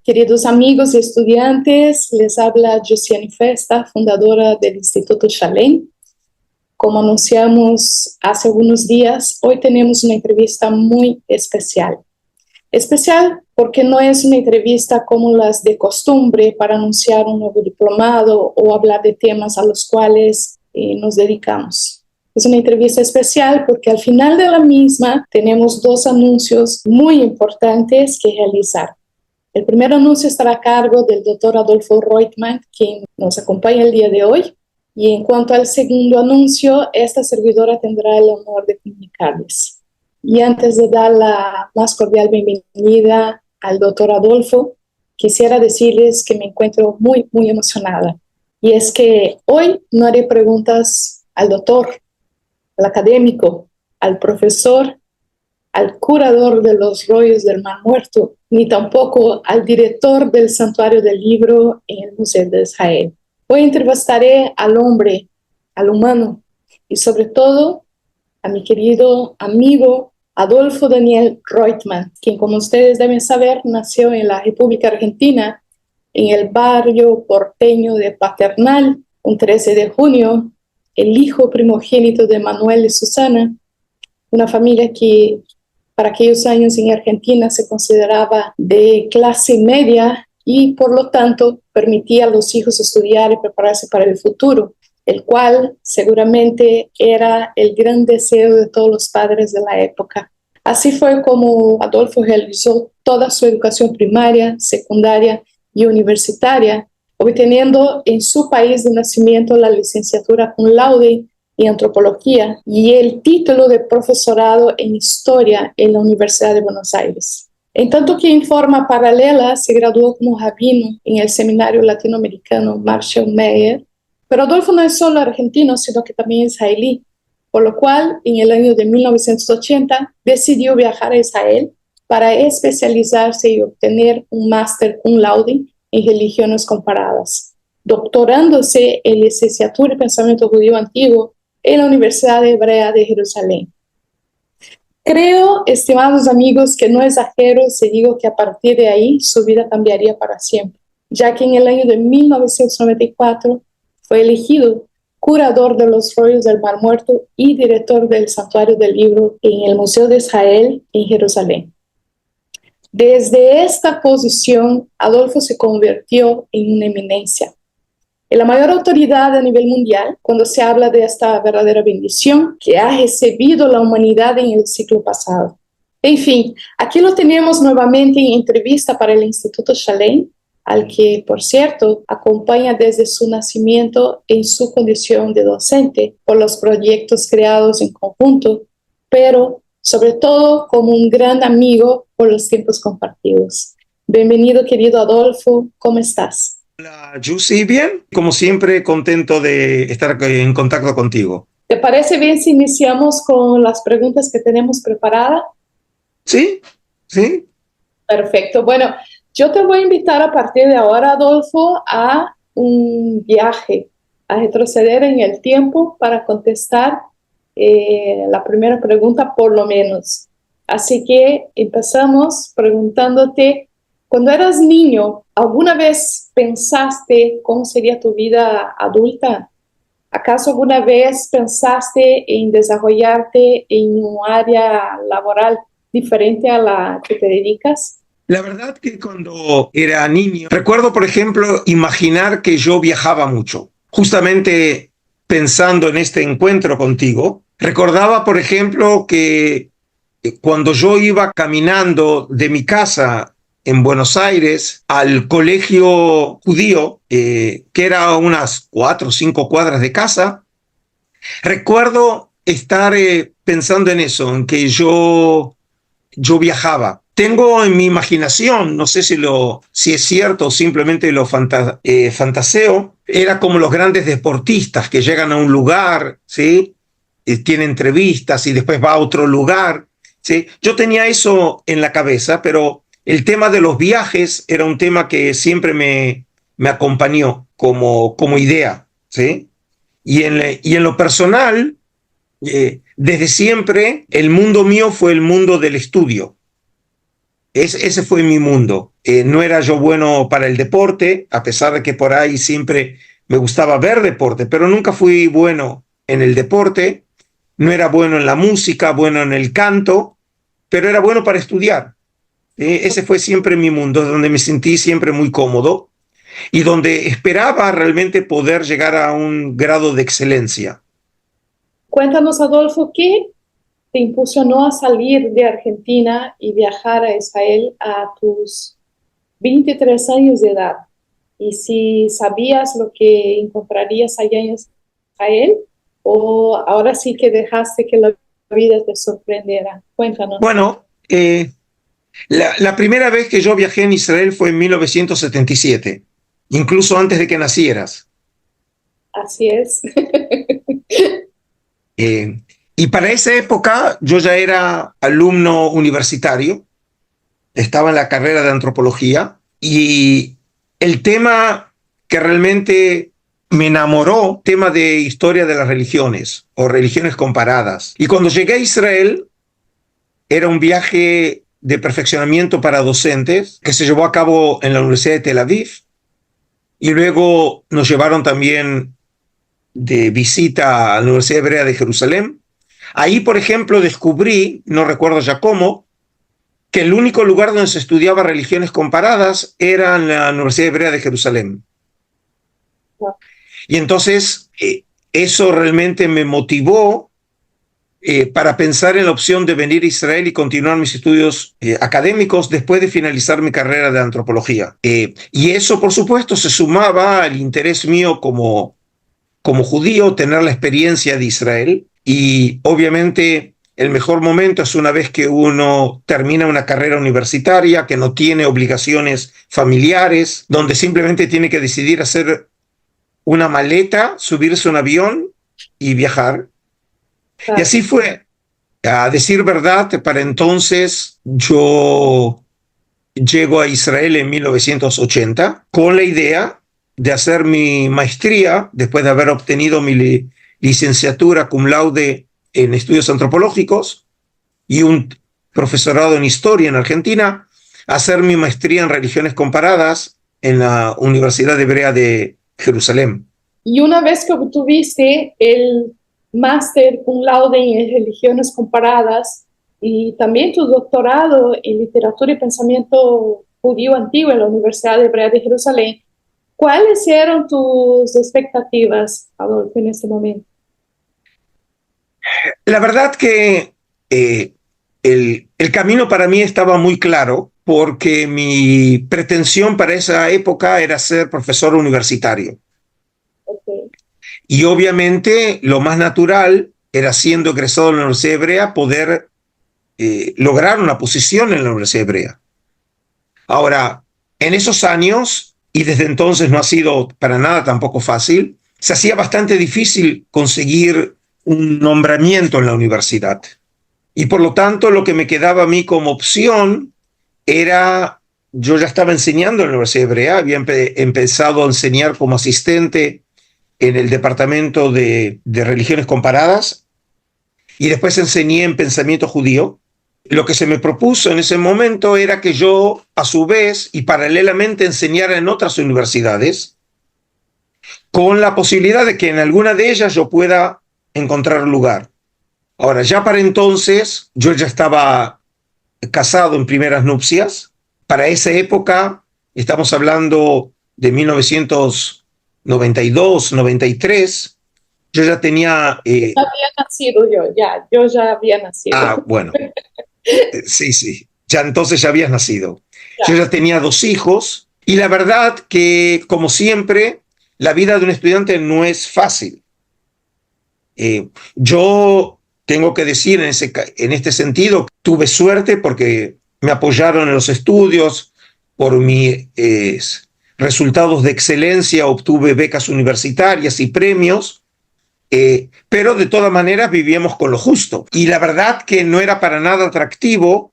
Queridos amigos y estudiantes, les habla Josiane Festa, fundadora del Instituto Chalén. Como anunciamos hace algunos días, hoy tenemos una entrevista muy especial. Especial porque no es una entrevista como las de costumbre para anunciar un nuevo diplomado o hablar de temas a los cuales nos dedicamos. Es una entrevista especial porque al final de la misma tenemos dos anuncios muy importantes que realizar. El primer anuncio estará a cargo del doctor Adolfo Reutemann, quien nos acompaña el día de hoy. Y en cuanto al segundo anuncio, esta servidora tendrá el honor de comunicarles. Y antes de dar la más cordial bienvenida al doctor Adolfo, quisiera decirles que me encuentro muy, muy emocionada. Y es que hoy no haré preguntas al doctor, al académico, al profesor, al curador de los rollos del Mar Muerto, ni tampoco al director del Santuario del Libro en el Museo de Israel. Hoy entrevistaré al hombre, al humano, y sobre todo a mi querido amigo Adolfo Daniel Reutemann, quien, como ustedes deben saber, nació en la República Argentina, en el barrio porteño de Paternal, un 13 de junio, el hijo primogénito de Manuel y Susana, una familia que para aquellos años en Argentina se consideraba de clase media y por lo tanto permitía a los hijos estudiar y prepararse para el futuro, el cual seguramente era el gran deseo de todos los padres de la época. Así fue como Adolfo realizó toda su educación primaria, secundaria y universitaria, obteniendo en su país de nacimiento la licenciatura cum laude en antropología y el título de profesorado en historia en la Universidad de Buenos Aires. En tanto que en forma paralela se graduó como rabino en el seminario latinoamericano Marshall Mayer, pero Adolfo no es solo argentino, sino que también israelí, por lo cual en el año de 1980 decidió viajar a Israel para especializarse y obtener un máster cum laude en religiones comparadas, doctorándose en licenciatura y pensamiento judío antiguo en la Universidad Hebrea de Jerusalén. Creo, estimados amigos, que no exagero si digo que a partir de ahí su vida cambiaría para siempre, ya que en el año de 1994 fue elegido curador de los rollos del Mar Muerto y director del Santuario del Libro en el Museo de Israel en Jerusalén. Desde esta posición, Adolfo se convirtió en una eminencia, en la mayor autoridad a nivel mundial cuando se habla de esta verdadera bendición que ha recibido la humanidad en el siglo pasado. En fin, aquí lo tenemos nuevamente en entrevista para el Instituto Chalén, al que, por cierto, acompaña desde su nacimiento en su condición de docente por los proyectos creados en conjunto, pero sobre todo como un gran amigo por los tiempos compartidos. Bienvenido, querido Adolfo, ¿cómo estás? Hola, Yusi, bien, como siempre, contento de estar en contacto contigo. ¿Te parece bien si iniciamos con las preguntas que tenemos preparadas? ¿Sí? ¿Sí? Perfecto. Bueno, yo te voy a invitar a partir de ahora, Adolfo, a un viaje, a retroceder en el tiempo para contestar la primera pregunta, por lo menos. Así que empezamos preguntándote, cuando eras niño, ¿alguna vez pensaste cómo sería tu vida adulta? ¿Acaso alguna vez pensaste en desarrollarte en un área laboral diferente a la que te dedicas? La verdad que cuando era niño, recuerdo, por ejemplo, imaginar que yo viajaba mucho. Justamente pensando en este encuentro contigo, recordaba, por ejemplo, que cuando yo iba caminando de mi casa en Buenos Aires al colegio judío, que era a unas 4 o 5 cuadras de casa, recuerdo estar pensando en eso, en que yo viajaba. Tengo en mi imaginación, no sé si es cierto o simplemente lo fantaseo, era como los grandes deportistas que llegan a un lugar, ¿sí? Tiene entrevistas y después va a otro lugar, ¿sí? Yo tenía eso en la cabeza, pero el tema de los viajes era un tema que siempre me acompañó como idea, ¿sí? Y en lo personal, desde siempre, el mundo mío fue el mundo del estudio. Ese fue mi mundo. No era yo bueno para el deporte, a pesar de que por ahí siempre me gustaba ver deporte, pero nunca fui bueno en el deporte. No era bueno en la música, bueno en el canto, pero era bueno para estudiar. Ese fue siempre mi mundo, donde me sentí siempre muy cómodo y donde esperaba realmente poder llegar a un grado de excelencia. Cuéntanos, Adolfo, ¿qué te impulsionó a salir de Argentina y viajar a Israel a tus 23 años de edad? Y si sabías lo que encontrarías allá en Israel, o ahora sí que dejaste que la vida te sorprendiera. Cuéntanos. Bueno, la primera vez que yo viajé en Israel fue en 1977, incluso antes de que nacieras. Así es. Eh, y para esa época yo ya era alumno universitario, estaba en la carrera de antropología y el tema que realmente me enamoró, tema de historia de las religiones o religiones comparadas. Y cuando llegué a Israel, era un viaje de perfeccionamiento para docentes que se llevó a cabo en la Universidad de Tel Aviv y luego nos llevaron también de visita a la Universidad Hebrea de Jerusalén. Ahí, por ejemplo, descubrí, no recuerdo ya cómo, que el único lugar donde se estudiaba religiones comparadas era en la Universidad Hebrea de Jerusalén. Y entonces eso realmente me motivó para pensar en la opción de venir a Israel y continuar mis estudios académicos después de finalizar mi carrera de antropología. Y eso, por supuesto, se sumaba al interés mío como judío, tener la experiencia de Israel. Y obviamente el mejor momento es una vez que uno termina una carrera universitaria, que no tiene obligaciones familiares, donde simplemente tiene que decidir hacer una maleta, subirse a un avión y viajar. Y así fue. A decir verdad, para entonces yo llego a Israel en 1980 con la idea de hacer mi maestría después de haber obtenido mi licenciatura cum laude en estudios antropológicos y un profesorado en historia en Argentina, hacer mi maestría en religiones comparadas en la Universidad Hebrea de Jerusalén. Y una vez que obtuviste el máster cum laude en religiones comparadas y también tu doctorado en literatura y pensamiento judío antiguo en la Universidad Hebrea de Jerusalén, ¿cuáles eran tus expectativas, Adolfo, en este momento? La verdad que el camino para mí estaba muy claro porque mi pretensión para esa época era ser profesor universitario. Okay. Y obviamente lo más natural era, siendo egresado de la Universidad Hebrea, poder lograr una posición en la Universidad Hebrea. Ahora, en esos años, y desde entonces no ha sido para nada tampoco fácil, se hacía bastante difícil conseguir un nombramiento en la universidad. Y por lo tanto, lo que me quedaba a mí como opción era, yo ya estaba enseñando en la Universidad Hebrea, había empezado a enseñar como asistente en el departamento de religiones comparadas y después enseñé en pensamiento judío. Lo que se me propuso en ese momento era que yo, a su vez y paralelamente, enseñara en otras universidades, con la posibilidad de que en alguna de ellas yo pueda encontrar lugar. Ahora, ya para entonces, yo ya estaba casado en primeras nupcias. Para esa época, estamos hablando de 1992, 93, yo ya tenía... Ya había nacido yo ya había nacido. Bueno, sí, sí, ya entonces ya habías nacido. Yo Ya. ya tenía 2 hijos y la verdad que, como siempre, la vida de un estudiante no es fácil. Yo tengo que decir en este sentido, tuve suerte porque me apoyaron en los estudios, por mis resultados de excelencia obtuve becas universitarias y premios, pero de todas maneras vivíamos con lo justo. Y la verdad que no era para nada atractivo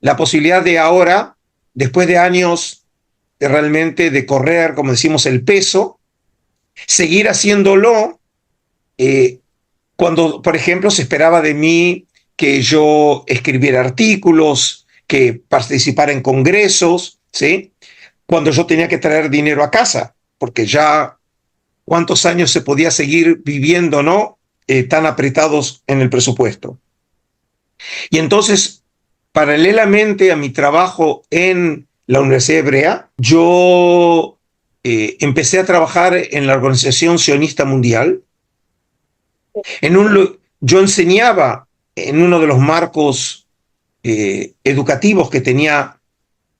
la posibilidad de ahora, después de años realmente de correr, como decimos, el peso, seguir haciéndolo cuando, por ejemplo, se esperaba de mí que yo escribiera artículos, que participar en congresos, ¿sí? Cuando yo tenía que traer dinero a casa, porque ya cuántos años se podía seguir viviendo, ¿no? Tan apretados en el presupuesto. Y entonces, paralelamente a mi trabajo en la Universidad Hebrea, yo empecé a trabajar en la Organización Sionista Mundial. Yo enseñaba en uno de los marcos educativos que tenía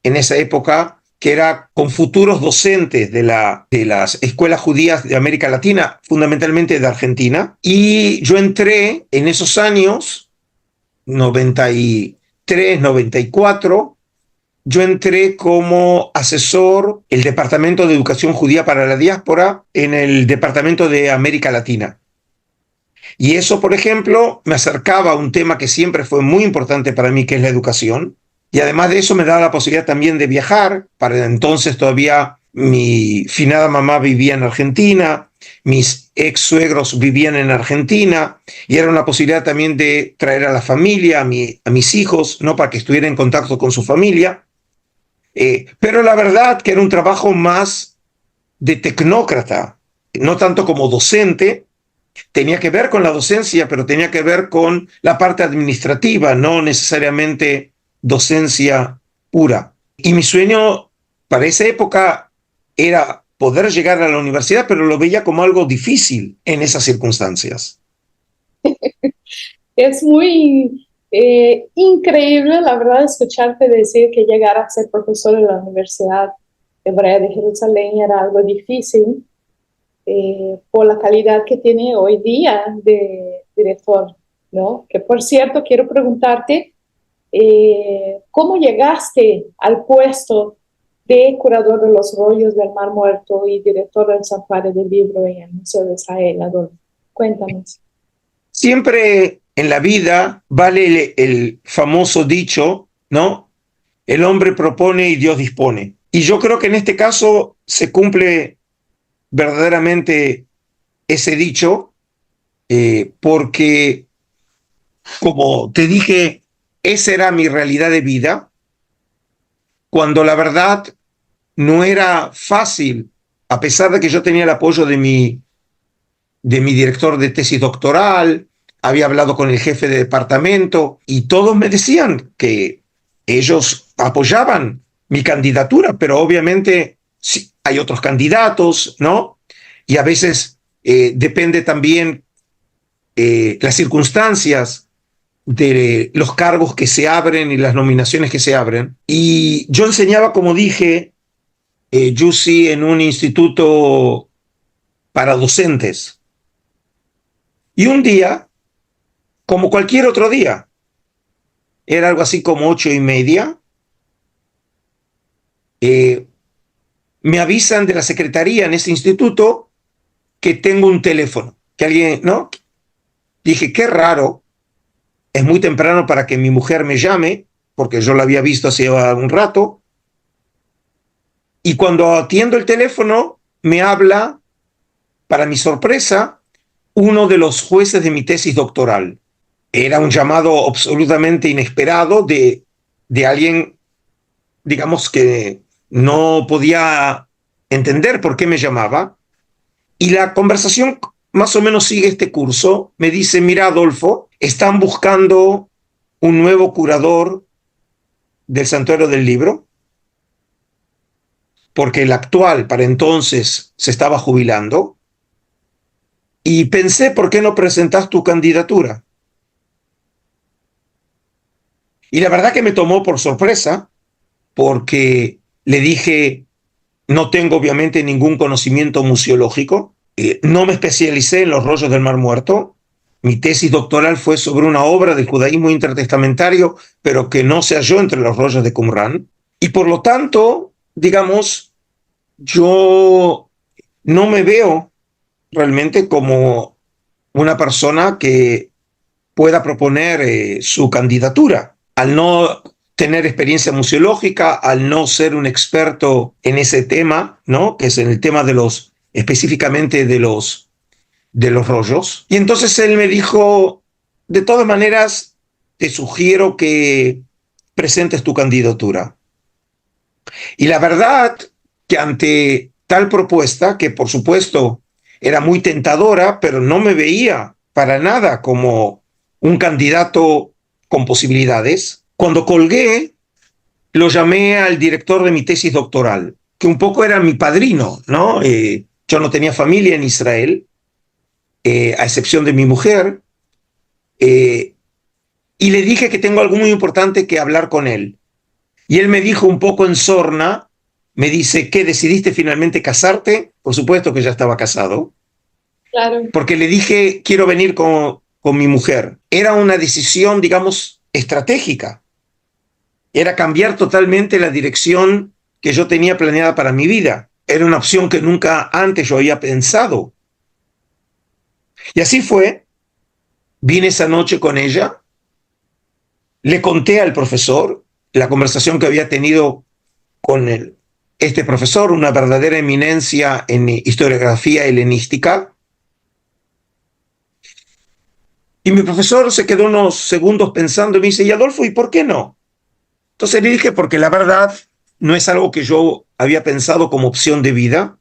en esa época, que era con futuros docentes de las escuelas judías de América Latina, fundamentalmente de Argentina. Y yo entré en esos años, 93, 94, yo entré como asesor del Departamento de Educación Judía para la Diáspora en el Departamento de América Latina. Y eso, por ejemplo, me acercaba a un tema que siempre fue muy importante para mí, que es la educación. Y además de eso me daba la posibilidad también de viajar. Para entonces todavía mi finada mamá vivía en Argentina, mis ex suegros vivían en Argentina, y era una posibilidad también de traer a la familia, a mis hijos, ¿no? Para que estuviera en contacto con su familia. Pero la verdad que era un trabajo más de tecnócrata, no tanto como docente. Tenía que ver con la docencia, pero tenía que ver con la parte administrativa, no necesariamente docencia pura. Y mi sueño para esa época era poder llegar a la universidad, pero lo veía como algo difícil en esas circunstancias. Es muy increíble, la verdad, escucharte decir que llegar a ser profesor en la Universidad Hebrea de Jerusalén era algo difícil. Por la calidad que tiene hoy día de director, ¿no? Que por cierto, quiero preguntarte, ¿cómo llegaste al puesto de curador de los rollos del Mar Muerto y director del Santuario del Libro en el Museo de Israel, Adolfo? Cuéntanos. Siempre en la vida vale el famoso dicho, ¿no? El hombre propone y Dios dispone. Y yo creo que en este caso se cumple verdaderamente ese dicho, porque, como te dije, esa era mi realidad de vida, cuando la verdad no era fácil, a pesar de que yo tenía el apoyo de mi director de tesis doctoral, había hablado con el jefe de departamento, y todos me decían que ellos apoyaban mi candidatura, pero obviamente sí, hay otros candidatos, ¿no? Y a veces depende también las circunstancias de los cargos que se abren y las nominaciones que se abren. Y yo enseñaba, como dije, Jussi, en un instituto para docentes. Y un día, como cualquier otro día, era algo así como 8:30, me avisan de la secretaría en ese instituto que tengo un teléfono, que alguien, ¿no? Dije, qué raro, es muy temprano para que mi mujer me llame, porque yo la había visto hace un rato, y cuando atiendo el teléfono, me habla, para mi sorpresa, uno de los jueces de mi tesis doctoral. Era un llamado absolutamente inesperado de alguien, digamos, que no podía entender por qué me llamaba. Y la conversación más o menos sigue este curso. Me dice, mira, Adolfo, están buscando un nuevo curador del Santuario del Libro, porque el actual para entonces se estaba jubilando, y pensé, ¿por qué no presentas tu candidatura? Y la verdad que me tomó por sorpresa, porque le dije, no tengo obviamente ningún conocimiento museológico, no me especialicé en los rollos del Mar Muerto, mi tesis doctoral fue sobre una obra del judaísmo intertestamentario, pero que no se halló entre los rollos de Qumran, y por lo tanto, digamos, yo no me veo realmente como una persona que pueda proponer su candidatura, al no tener experiencia museológica, al no ser un experto en ese tema, ¿no? Que es en el tema de los, específicamente de los rollos. Y entonces él me dijo, de todas maneras, te sugiero que presentes tu candidatura. Y la verdad que ante tal propuesta, que por supuesto era muy tentadora, pero no me veía para nada como un candidato con posibilidades, cuando colgué, lo llamé al director de mi tesis doctoral, que un poco era mi padrino, ¿no? Yo no tenía familia en Israel, a excepción de mi mujer, y le dije que tengo algo muy importante que hablar con él. Y él me dijo un poco en sorna, me dice, ¿qué, decidiste finalmente casarte? Por supuesto que ya estaba casado. Claro. Porque le dije, quiero venir con mi mujer. Era una decisión, digamos, estratégica. Era cambiar totalmente la dirección que yo tenía planeada para mi vida. Era una opción que nunca antes yo había pensado. Y así fue. Vine esa noche con ella, le conté al profesor la conversación que había tenido con este profesor, una verdadera eminencia en historiografía helenística. Y mi profesor se quedó unos segundos pensando y me dice, ¿y Adolfo, y por qué no? Entonces le dije, porque la verdad no es algo que yo había pensado como opción de vida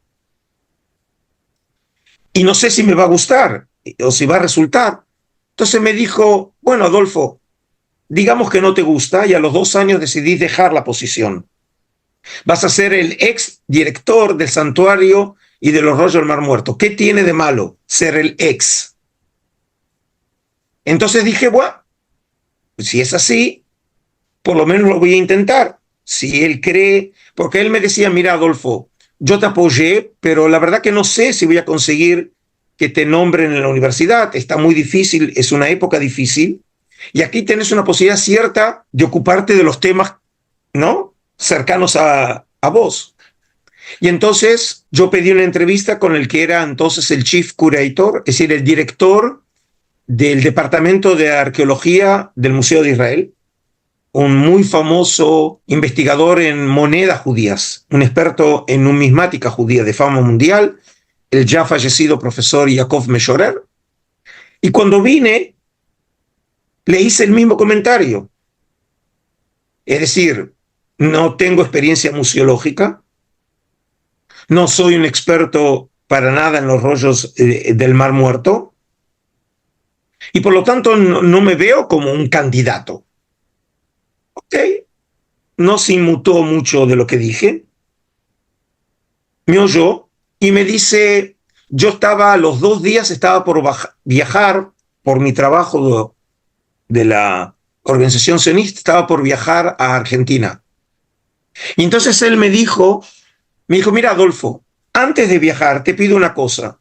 y no sé si me va a gustar o si va a resultar. Entonces me dijo, bueno, Adolfo, digamos que no te gusta y a los 2 años decidís dejar la posición. Vas a ser el ex director del santuario y de los rollos del Mar Muerto. ¿Qué tiene de malo ser el ex? Entonces dije, bueno, si es así, por lo menos lo voy a intentar. Si él cree, porque él me decía, mira, Adolfo, yo te apoyé, pero la verdad que no sé si voy a conseguir que te nombren en la universidad. Está muy difícil, es una época difícil. Y aquí tenés una posibilidad cierta de ocuparte de los temas, ¿no? Cercanos a vos. Y entonces yo pedí una entrevista con el que era entonces el chief curator, es decir, el director del Departamento de Arqueología del Museo de Israel, un muy famoso investigador en monedas judías, un experto en numismática judía de fama mundial, el ya fallecido profesor Yaakov Meshorer. Y cuando vine, le hice el mismo comentario. Es decir, no tengo experiencia museológica, no soy un experto para nada en los rollos del Mar Muerto y por lo tanto no me veo como un candidato. Ok, no se inmutó mucho de lo que dije, me oyó y me dice, yo estaba, a los 2 días estaba por viajar por mi trabajo de la organización sionista, estaba por viajar a Argentina. Y entonces él me dijo, mira Adolfo, antes de viajar te pido una cosa,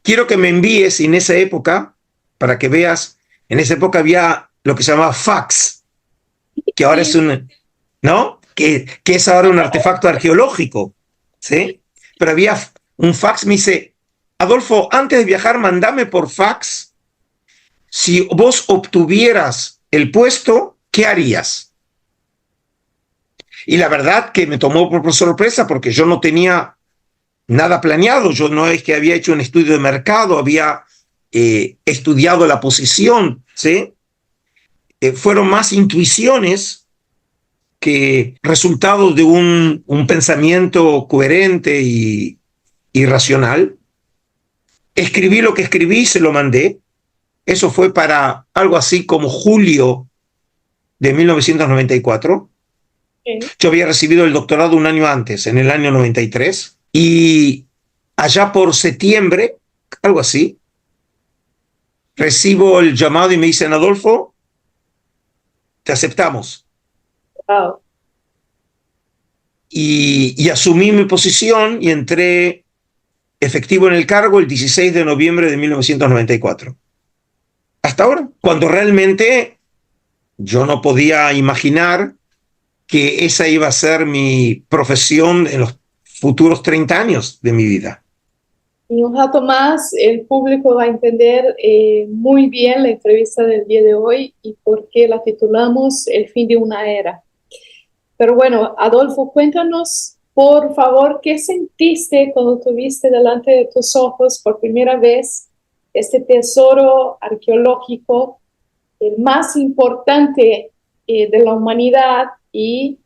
quiero que me envíes en esa época, para que veas, en esa época había lo que se llamaba fax, que ahora es un, ¿no? Que es ahora un artefacto arqueológico, ¿sí? Pero había un fax, me dice, Adolfo, antes de viajar, mandame por fax, si vos obtuvieras el puesto, ¿qué harías? Y la verdad que me tomó por sorpresa porque yo no tenía nada planeado, yo no es que había hecho un estudio de mercado, había estudiado la posición, ¿sí? Fueron más intuiciones que resultados de un pensamiento coherente y racional. Escribí lo que escribí y se lo mandé. Eso fue para algo así como julio de 1994. Okay. Yo había recibido el doctorado un año antes, en el año 93, y allá por septiembre, algo así, recibo el llamado y me dicen, Adolfo, te aceptamos. Wow. Y asumí mi posición y entré efectivo en el cargo el 16 de noviembre de 1994. Hasta ahora, cuando realmente yo no podía imaginar que esa iba a ser mi profesión en los futuros 30 años de mi vida. Y un rato más el público va a entender muy bien la entrevista del día de hoy y por qué la titulamos El fin de una era. Pero bueno, Adolfo, cuéntanos, por favor, ¿qué sentiste cuando tuviste delante de tus ojos por primera vez este tesoro arqueológico, el más importante de la humanidad y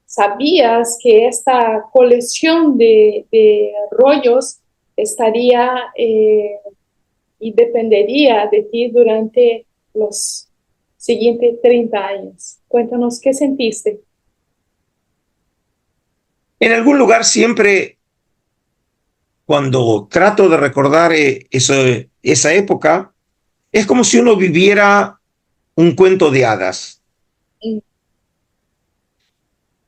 sabías que esta colección de rollos estaría y dependería de ti durante los siguientes 30 años. Cuéntanos, ¿qué sentiste? En algún lugar siempre, cuando trato de recordar esa época, es como si uno viviera un cuento de hadas,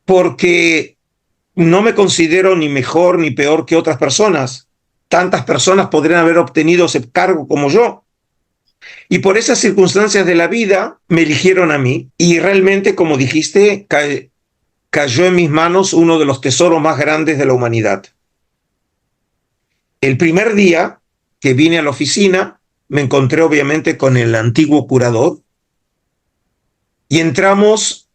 porque no me considero ni mejor ni peor que otras personas. Tantas personas podrían haber obtenido ese cargo como yo. Y por esas circunstancias de la vida me eligieron a mí. Y realmente, como dijiste, cayó en mis manos uno de los tesoros más grandes de la humanidad. El primer día que vine a la oficina, me encontré obviamente con el antiguo curador y entramos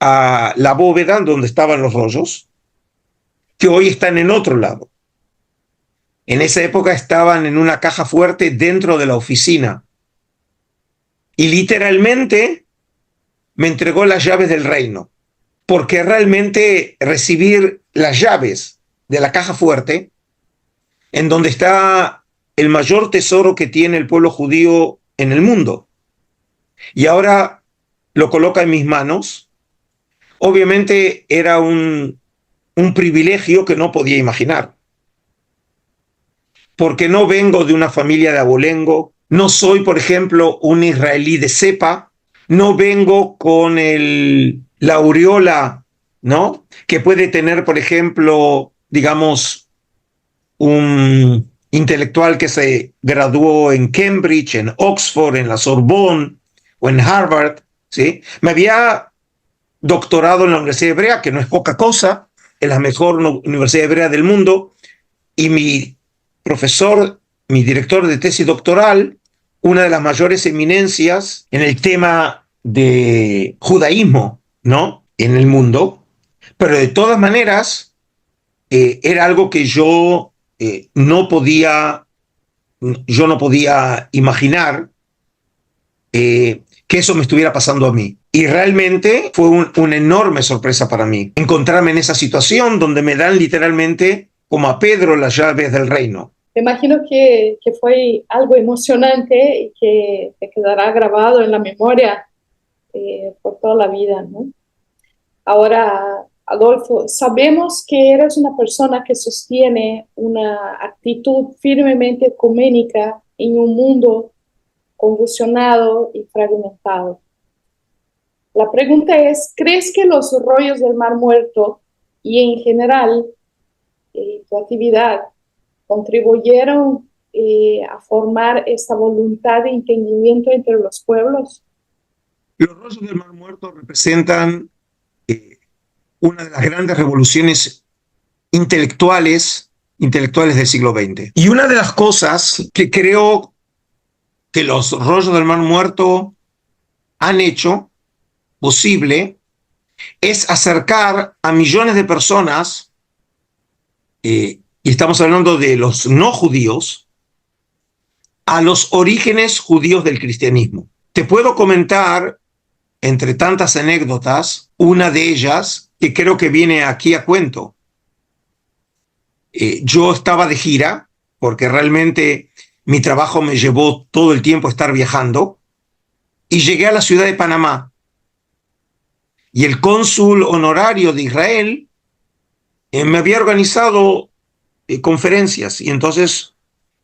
a la bóveda donde estaban los rollos, que hoy están en otro lado. En esa época estaban en una caja fuerte dentro de la oficina. Y literalmente me entregó las llaves del reino, porque realmente recibir las llaves de la caja fuerte, en donde está el mayor tesoro que tiene el pueblo judío en el mundo, y ahora lo coloca en mis manos, obviamente era un privilegio que no podía imaginar. Porque no vengo de una familia de abolengo, no soy, por ejemplo, un israelí de cepa, no vengo con la aureola, ¿no? Que puede tener, por ejemplo, digamos, un intelectual que se graduó en Cambridge, en Oxford, en la Sorbonne o en Harvard, ¿sí? Me había doctorado en la Universidad Hebrea, que no es poca cosa, es la mejor universidad hebrea del mundo, y mi profesor, mi director de tesis doctoral, una de las mayores eminencias en el tema de judaísmo, ¿no? En el mundo, pero de todas maneras era algo que yo no podía imaginar que eso me estuviera pasando a mí. Y realmente fue una enorme sorpresa para mí encontrarme en esa situación donde me dan literalmente como a Pedro las llaves del reino. Me imagino que fue algo emocionante y que te quedará grabado en la memoria por toda la vida, ¿no? Ahora, Adolfo, sabemos que eres una persona que sostiene una actitud firmemente ecuménica en un mundo convulsionado y fragmentado. La pregunta es, ¿crees que los rollos del Mar Muerto y en general tu actividad contribuyeron a formar esta voluntad de entendimiento entre los pueblos? Los rollos del Mar Muerto representan una de las grandes revoluciones intelectuales del siglo XX. Y una de las cosas que creo que los rollos del Mar Muerto han hecho posible es acercar a millones de personas, y estamos hablando de los no judíos, a los orígenes judíos del cristianismo. Te puedo comentar, entre tantas anécdotas, una de ellas que creo que viene aquí a cuento. Yo estaba de gira, porque realmente mi trabajo me llevó todo el tiempo a estar viajando, y llegué a la ciudad de Panamá. Y el cónsul honorario de Israel me había organizado conferencias, y entonces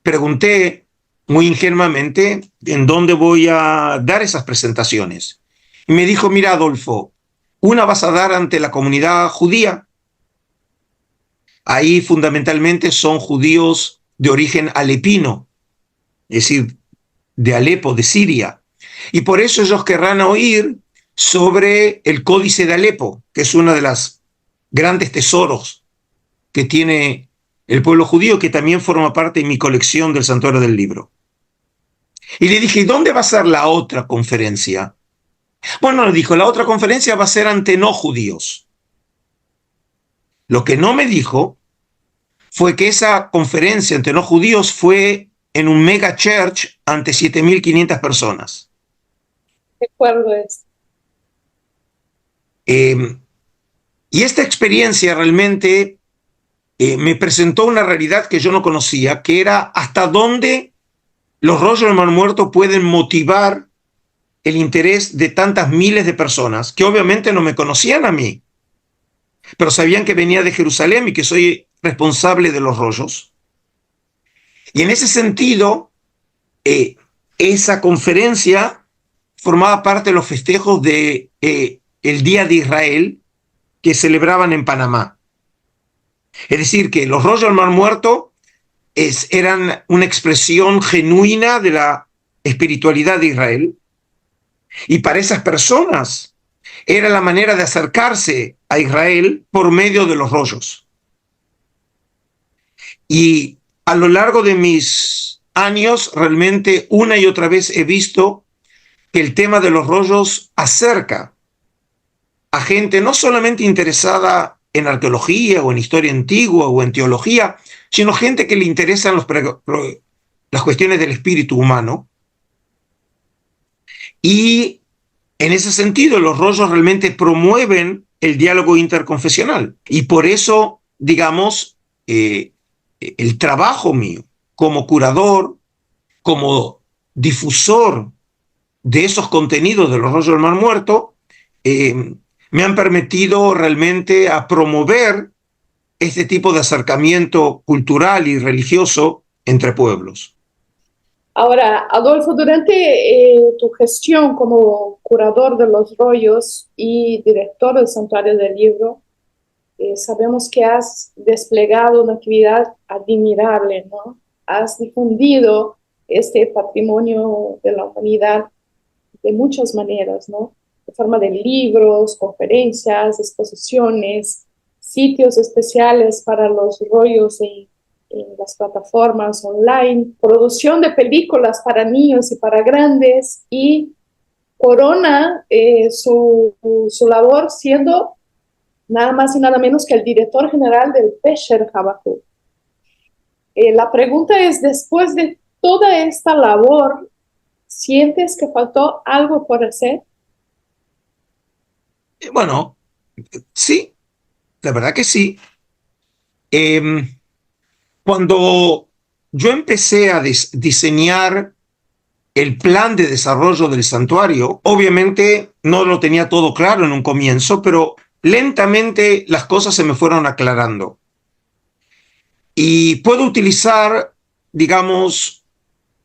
pregunté muy ingenuamente en dónde voy a dar esas presentaciones. Y me dijo, mira, Adolfo, una vas a dar ante la comunidad judía. Ahí fundamentalmente son judíos de origen alepino, es decir, de Alepo, de Siria. Y por eso ellos querrán oír sobre el Códice de Alepo, que es uno de los grandes tesoros que tiene el pueblo judío, que también forma parte de mi colección del Santuario del Libro. Y le dije, ¿dónde va a ser la otra conferencia? Bueno, le dijo, la otra conferencia va a ser ante no judíos. Lo que no me dijo fue que esa conferencia ante no judíos fue en un mega church ante 7.500 personas. Recuerdo esto. Y esta experiencia realmente me presentó una realidad que yo no conocía, que era hasta dónde los rollos del Mar Muerto pueden motivar el interés de tantas miles de personas que obviamente no me conocían a mí, pero sabían que venía de Jerusalén y que soy responsable de los rollos. Y en ese sentido, esa conferencia formaba parte de los festejos de el Día de Israel que celebraban en Panamá. Es decir, que los rollos del Mar Muerto eran una expresión genuina de la espiritualidad de Israel. Y para esas personas era la manera de acercarse a Israel por medio de los rollos. Y a lo largo de mis años, realmente una y otra vez he visto que el tema de los rollos acerca a gente no solamente interesada en arqueología o en historia antigua o en teología, sino gente que le interesan las cuestiones del espíritu humano. Y en ese sentido, los rollos realmente promueven el diálogo interconfesional. Y por eso, digamos, el trabajo mío como curador, como difusor de esos contenidos de los rollos del Mar Muerto, me han permitido realmente a promover este tipo de acercamiento cultural y religioso entre pueblos. Ahora, Adolfo, durante tu gestión como curador de los rollos y director del Santuario del Libro, sabemos que has desplegado una actividad admirable, ¿no? Has difundido este patrimonio de la humanidad de muchas maneras, ¿no? De forma de libros, conferencias, exposiciones, sitios especiales para los rollos en las plataformas online, producción de películas para niños y para grandes, y corona su labor siendo nada más y nada menos que el director general del Pesher Habacuc. La pregunta es, después de toda esta labor, ¿sientes que faltó algo por hacer? Bueno, sí, la verdad que sí. Cuando yo empecé a diseñar el plan de desarrollo del santuario, obviamente no lo tenía todo claro en un comienzo, pero lentamente las cosas se me fueron aclarando. Y puedo utilizar, digamos,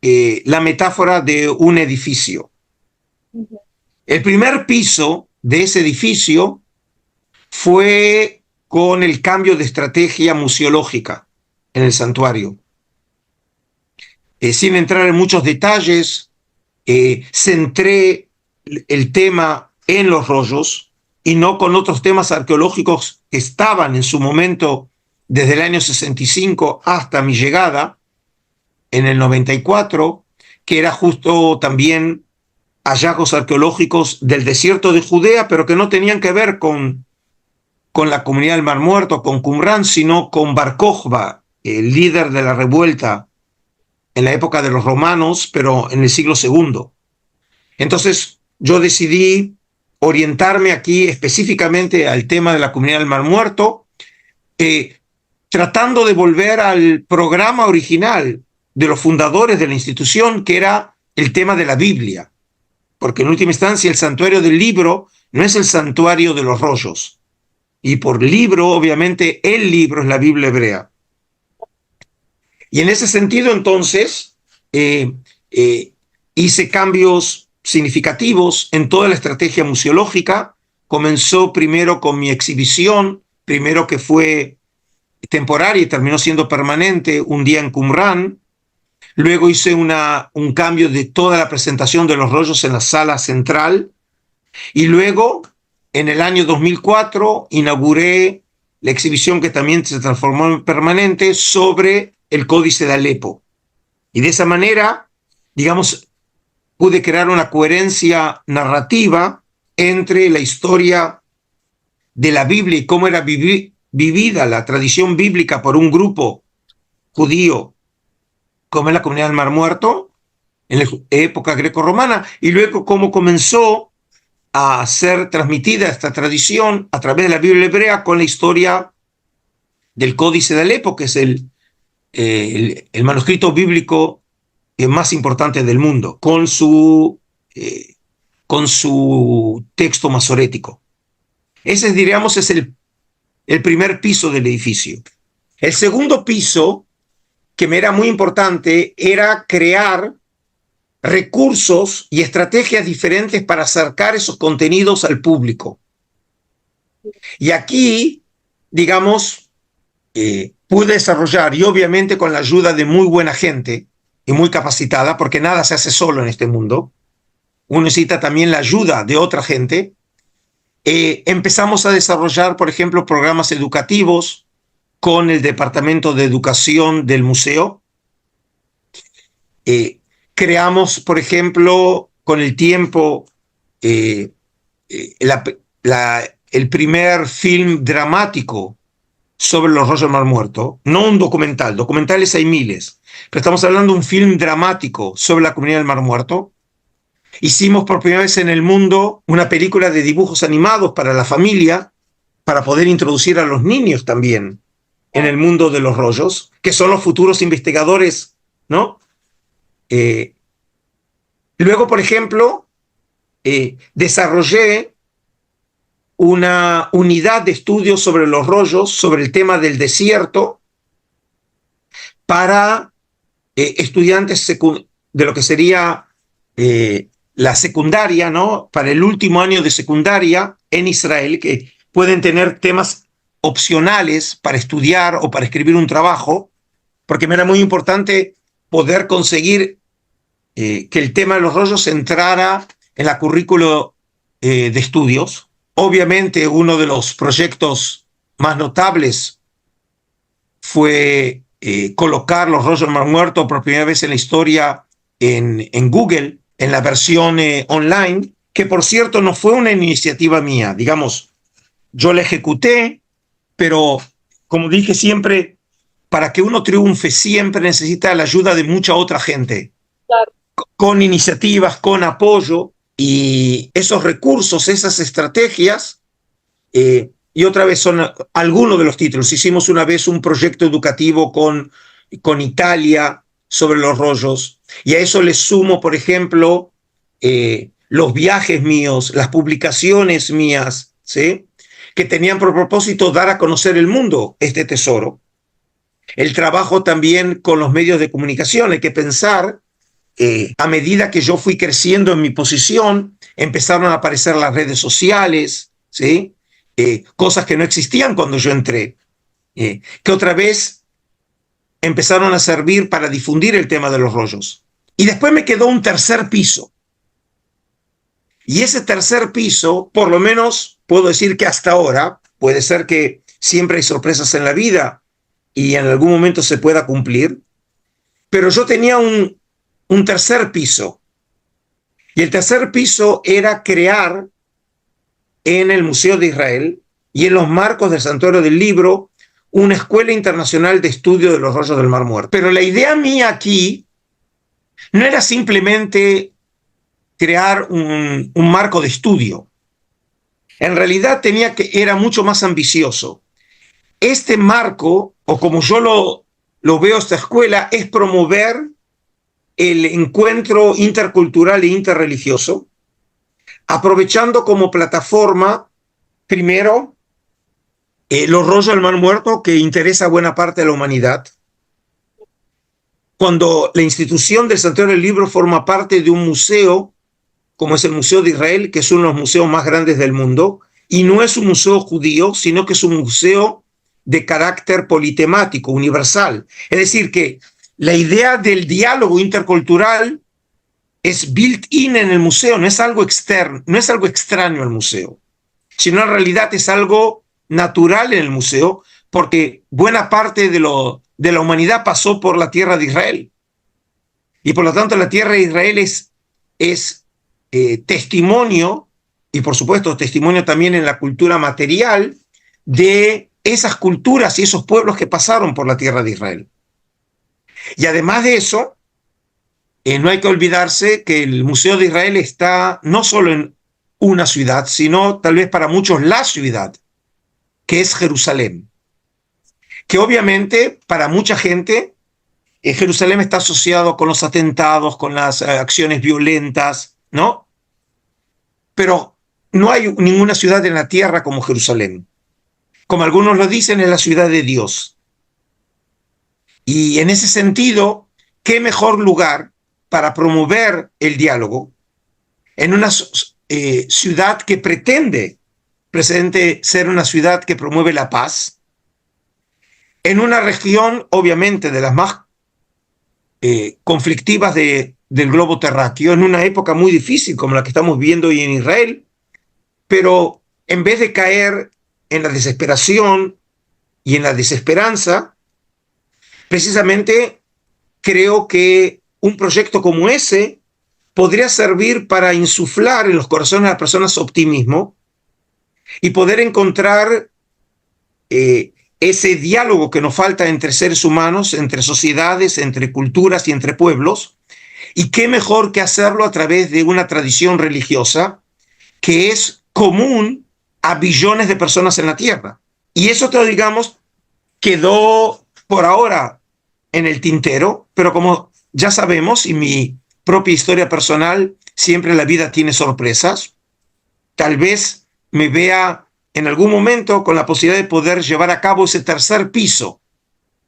la metáfora de un edificio. El primer piso de ese edificio fue con el cambio de estrategia museológica en el santuario. Sin entrar en muchos detalles, centré el tema en los rollos y no con otros temas arqueológicos que estaban en su momento desde el año 65 hasta mi llegada en el 94, que era justo también hallazgos arqueológicos del desierto de Judea, pero que no tenían que ver con la comunidad del Mar Muerto, con Qumran, sino con Bar Kokhba, el líder de la revuelta en la época de los romanos, pero en el siglo II. Entonces yo decidí orientarme aquí específicamente al tema de la comunidad del Mar Muerto, tratando de volver al programa original de los fundadores de la institución, que era el tema de la Biblia, porque en última instancia el santuario del libro no es el santuario de los rollos, y por libro, obviamente, el libro es la Biblia hebrea. Y en ese sentido, entonces, hice cambios significativos en toda la estrategia museológica. Comenzó primero con mi exhibición, primero que fue temporaria y terminó siendo permanente, un día en Qumran. Luego hice un cambio de toda la presentación de los rollos en la sala central. Y luego, en el año 2004, inauguré la exhibición que también se transformó en permanente sobre el Códice de Alepo. Y de esa manera, digamos, pude crear una coherencia narrativa entre la historia de la Biblia y cómo era vivida la tradición bíblica por un grupo judío, como es la comunidad del Mar Muerto, en la época greco-romana, y luego cómo comenzó a ser transmitida esta tradición a través de la Biblia hebrea con la historia del Códice de Alepo, que es el manuscrito bíblico más importante del mundo, con su texto masorético. Ese, diríamos, es el primer piso del edificio. El segundo piso, que me era muy importante, era crear recursos y estrategias diferentes para acercar esos contenidos al público. Y aquí, digamos, pude desarrollar, y obviamente con la ayuda de muy buena gente y muy capacitada, porque nada se hace solo en este mundo, uno necesita también la ayuda de otra gente. Empezamos a desarrollar, por ejemplo, programas educativos con el Departamento de Educación del museo. Creamos, por ejemplo, con el tiempo, el primer film dramático sobre los rollos del Mar Muerto, no un documental, documentales hay miles, pero estamos hablando de un film dramático sobre la comunidad del Mar Muerto. Hicimos por primera vez en el mundo una película de dibujos animados para la familia, para poder introducir a los niños también en el mundo de los rollos, que son los futuros investigadores, ¿no? Luego, por ejemplo, desarrollé una unidad de estudios sobre los rollos, sobre el tema del desierto, para estudiantes de lo que sería la secundaria, ¿no? Para el último año de secundaria en Israel, que pueden tener temas opcionales para estudiar o para escribir un trabajo, porque me era muy importante poder conseguir que el tema de los rollos entrara en la currículo de estudios. Obviamente, uno de los proyectos más notables fue colocar los rollos del Mar Muerto por primera vez en la historia en Google, en la versión online, que por cierto no fue una iniciativa mía, digamos, yo la ejecuté, pero como dije siempre, para que uno triunfe siempre necesita la ayuda de mucha otra gente, claro, con iniciativas, con apoyo, y esos recursos, esas estrategias, y otra vez son algunos de los títulos. Hicimos una vez un proyecto educativo con Italia sobre los rollos, y a eso le sumo, por ejemplo, los viajes míos, las publicaciones mías, ¿sí?, que tenían por propósito dar a conocer el mundo, este tesoro. El trabajo también con los medios de comunicación. Hay que pensar, a medida que yo fui creciendo en mi posición, empezaron a aparecer las redes sociales, ¿sí?, cosas que no existían cuando yo entré, que otra vez empezaron a servir para difundir el tema de los rollos. Y después me quedó un tercer piso. Y ese tercer piso, por lo menos puedo decir que hasta ahora, puede ser que siempre hay sorpresas en la vida y en algún momento se pueda cumplir, pero yo tenía un tercer piso. Y el tercer piso era crear en el Museo de Israel y en los marcos del Santuario del Libro una escuela internacional de estudio de los rollos del Mar Muerto. Pero la idea mía aquí no era simplemente crear un marco de estudio. En realidad era mucho más ambicioso. Este marco, o como yo lo veo esta escuela, es promover el encuentro intercultural e interreligioso, aprovechando como plataforma, primero, los rollos del Mar Muerto, que interesa a buena parte de la humanidad. Cuando la institución del Santuario del Libro forma parte de un museo, como es el Museo de Israel, que es uno de los museos más grandes del mundo, y no es un museo judío, sino que es un museo de carácter politemático, universal. Es decir, que la idea del diálogo intercultural es built-in en el museo, no es algo externo, no es algo extraño al museo, sino en realidad es algo natural en el museo, porque buena parte de la humanidad pasó por la tierra de Israel. Y por lo tanto la tierra de Israel es testimonio, y por supuesto testimonio también en la cultura material, de esas culturas y esos pueblos que pasaron por la tierra de Israel. Y además de eso, no hay que olvidarse que el Museo de Israel está no solo una ciudad, sino tal vez para muchos la ciudad, que es Jerusalén. Que obviamente para mucha gente Jerusalén está asociado con los atentados, con las acciones violentas, ¿no? Pero no hay ninguna ciudad en la tierra como Jerusalén. Como algunos lo dicen, es la ciudad de Dios. Y en ese sentido, ¿qué mejor lugar para promover el diálogo en una ciudad que pretende ser una ciudad que promueve la paz, en una región, obviamente, de las más conflictivas del globo terráqueo, en una época muy difícil como la que estamos viviendo hoy en Israel, pero en vez de caer en la desesperación y en la desesperanza, precisamente creo que un proyecto como ese podría servir para insuflar en los corazones de las personas optimismo y poder encontrar ese diálogo que nos falta entre seres humanos, entre sociedades, entre culturas y entre pueblos. Y qué mejor que hacerlo a través de una tradición religiosa que es común a billones de personas en la tierra. Y eso, digamos, quedó por ahora en el tintero, pero como ya sabemos, y mi propia historia personal, siempre la vida tiene sorpresas. Tal vez me vea en algún momento con la posibilidad de poder llevar a cabo ese tercer piso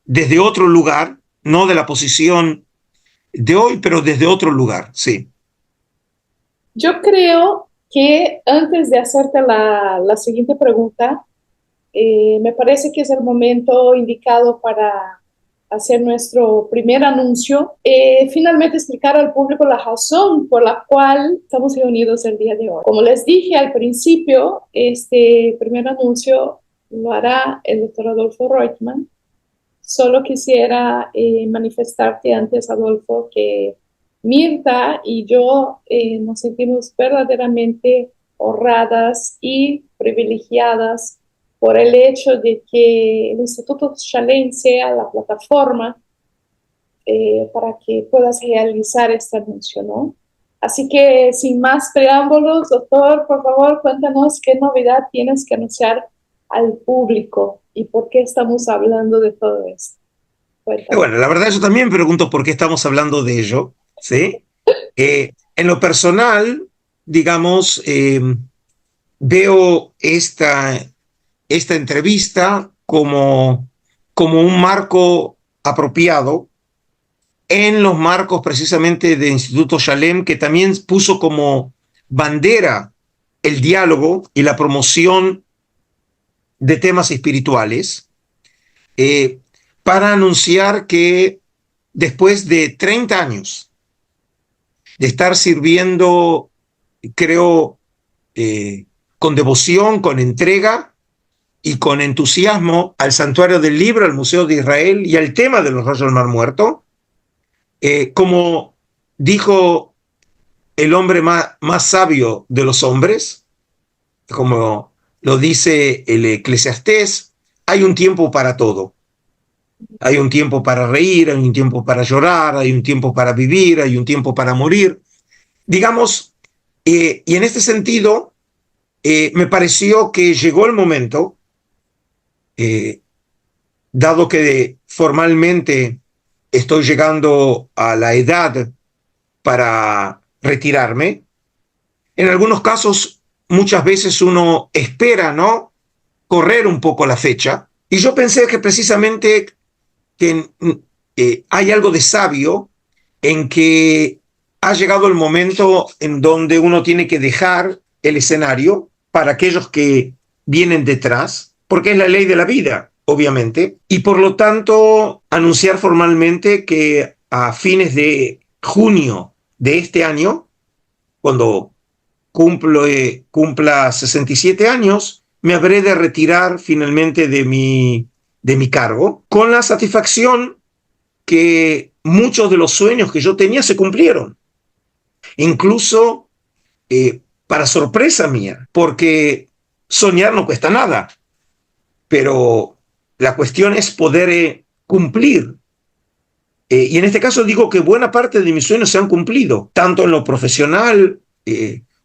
desde otro lugar, no de la posición de hoy, pero desde otro lugar, sí. Yo creo que antes de hacerte la siguiente pregunta, me parece que es el momento indicado para hacer nuestro primer anuncio. Finalmente explicar al público la razón por la cual estamos reunidos el día de hoy. Como les dije al principio, este primer anuncio lo hará el doctor Adolfo Reutemann. Solo quisiera manifestarte antes, Adolfo, que Mirta y yo nos sentimos verdaderamente honradas y privilegiadas por el hecho de que el Instituto Shalem sea la plataforma para que puedas realizar este anuncio, ¿no? Así que, sin más preámbulos, doctor, por favor, cuéntanos qué novedad tienes que anunciar al público y por qué estamos hablando de todo esto. Bueno, la verdad yo también me pregunto por qué estamos hablando de ello, ¿sí? En lo personal, digamos, veo esta entrevista como un marco apropiado en los marcos precisamente de Instituto Shalem, que también puso como bandera el diálogo y la promoción de temas espirituales, para anunciar que después de 30 años de estar sirviendo, creo, con devoción, con entrega y con entusiasmo al Santuario del Libro, al Museo de Israel y al tema de los rollos del Mar Muerto, como dijo el hombre más sabio de los hombres, como lo dice el Eclesiastés, hay un tiempo para todo. Hay un tiempo para reír, hay un tiempo para llorar, hay un tiempo para vivir, hay un tiempo para morir. Digamos, y en este sentido, me pareció que llegó el momento, dado que formalmente estoy llegando a la edad para retirarme. En algunos casos, muchas veces uno espera, ¿no?, correr un poco la fecha. Y yo pensé que precisamente que hay algo de sabio en que ha llegado el momento en donde uno tiene que dejar el escenario para aquellos que vienen detrás, porque es la ley de la vida, obviamente, y por lo tanto anunciar formalmente que a fines de junio de este año, cuando cumpla 67 años, me habré de retirar finalmente de mi cargo, con la satisfacción que muchos de los sueños que yo tenía se cumplieron. Incluso para sorpresa mía, porque soñar no cuesta nada, pero la cuestión es poder cumplir. Y en este caso digo que buena parte de mis sueños se han cumplido, tanto en lo profesional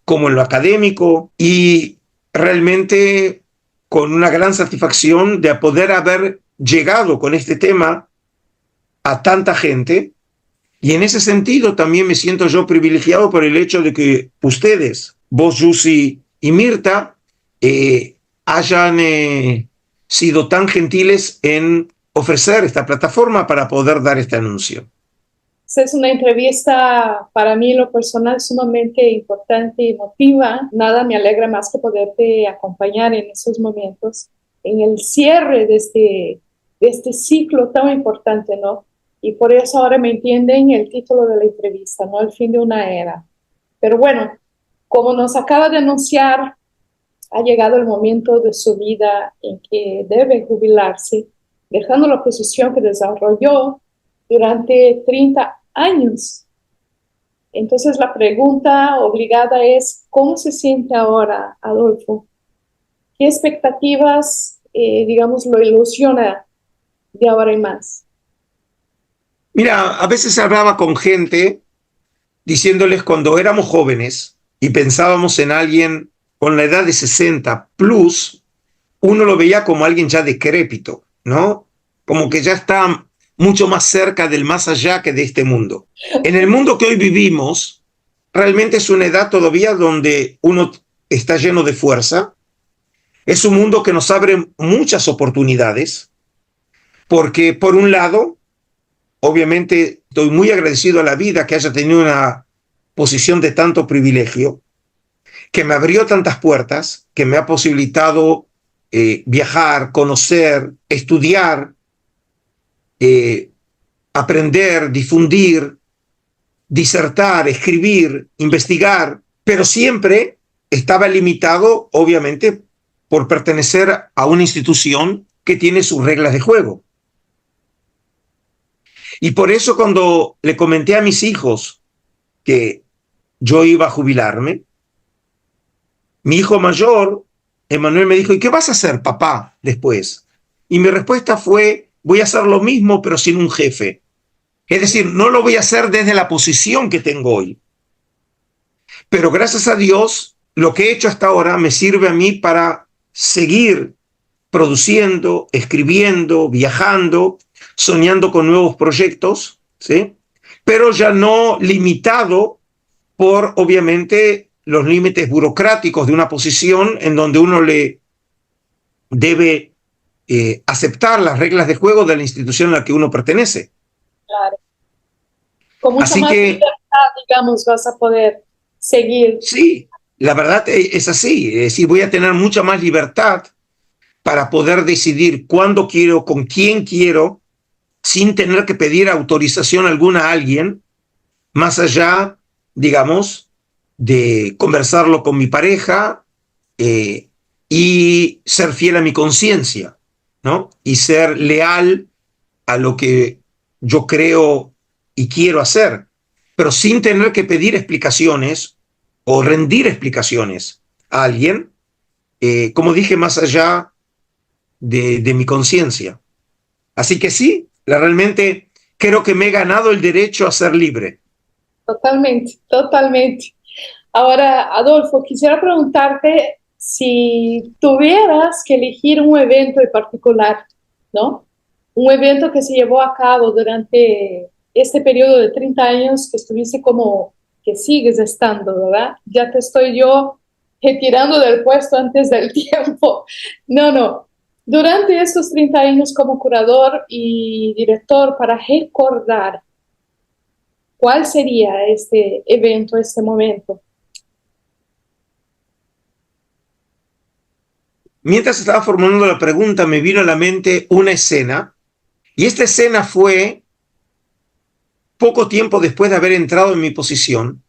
como en lo académico, y realmente con una gran satisfacción de poder haber llegado con este tema a tanta gente. Y en ese sentido también me siento yo privilegiado por el hecho de que ustedes, vos, Jussi y Mirta, hayan sido tan gentiles en ofrecer esta plataforma para poder dar este anuncio. Es una entrevista para mí en lo personal sumamente importante y emotiva. Nada me alegra más que poderte acompañar en esos momentos, en el cierre de este ciclo tan importante, ¿no? Y por eso ahora me entienden el título de la entrevista, ¿no? El fin de una era. Pero bueno, como nos acaba de anunciar, ha llegado el momento de su vida en que debe jubilarse, dejando la posición que desarrolló durante 30 años. Entonces la pregunta obligada es, ¿cómo se siente ahora, Adolfo? ¿Qué expectativas, digamos, lo ilusiona de ahora en más? Mira, a veces hablaba con gente diciéndoles cuando éramos jóvenes y pensábamos en alguien con la edad de 60 plus, uno lo veía como alguien ya decrépito, ¿no? Como que ya está mucho más cerca del más allá que de este mundo. En el mundo que hoy vivimos, realmente es una edad todavía donde uno está lleno de fuerza. Es un mundo que nos abre muchas oportunidades, porque por un lado, obviamente estoy muy agradecido a la vida que haya tenido una posición de tanto privilegio, que me abrió tantas puertas, que me ha posibilitado viajar, conocer, estudiar, aprender, difundir, disertar, escribir, investigar, pero siempre estaba limitado, obviamente, por pertenecer a una institución que tiene sus reglas de juego. Y por eso cuando le comenté a mis hijos que yo iba a jubilarme, mi hijo mayor, Emanuel, me dijo, ¿y qué vas a hacer, papá, después? Y mi respuesta fue, voy a hacer lo mismo, pero sin un jefe. Es decir, no lo voy a hacer desde la posición que tengo hoy. Pero gracias a Dios, lo que he hecho hasta ahora me sirve a mí para seguir produciendo, escribiendo, viajando, soñando con nuevos proyectos, ¿sí? Pero ya no limitado por, obviamente, los límites burocráticos de una posición en donde uno le debe aceptar las reglas de juego de la institución a la que uno pertenece. Claro. Con mucha Así más que, libertad, digamos, vas a poder seguir. sí, la verdad es así. Es decir, voy a tener mucha más libertad para poder decidir cuándo quiero, con quién quiero, sin tener que pedir autorización alguna a alguien, más allá, digamos, de conversarlo con mi pareja y ser fiel a mi conciencia, ¿no? Y ser leal a lo que yo creo y quiero hacer, pero sin tener que pedir explicaciones o rendir explicaciones a alguien, como dije, más allá de mi conciencia. Así que sí, realmente creo que me he ganado el derecho a ser libre. Totalmente, totalmente. Ahora, Adolfo, quisiera preguntarte si tuvieras que elegir un evento en particular, ¿no? Un evento que se llevó a cabo durante este periodo de 30 años que estuviste como que sigues estando, ¿verdad? Ya te estoy yo retirando del puesto antes del tiempo. No, no. Durante estos 30 años como curador y director, para recordar, ¿cuál sería este evento, este momento? Mientras estaba formulando la pregunta, me vino a la mente una escena, y esta escena fue poco tiempo después de haber entrado en mi posición.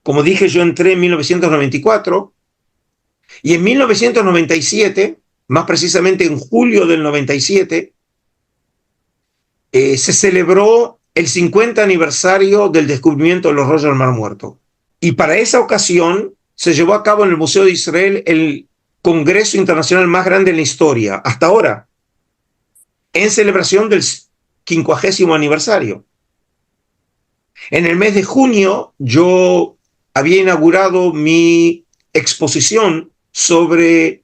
Como dije, yo entré en 1994, y en 1997, más precisamente en julio del 97, se celebró el 50 aniversario del descubrimiento de los rollos del Mar Muerto. Y para esa ocasión se llevó a cabo en el Museo de Israel el Congreso Internacional más grande en la historia, hasta ahora, en celebración del 50º aniversario. En el mes de junio yo había inaugurado mi exposición sobre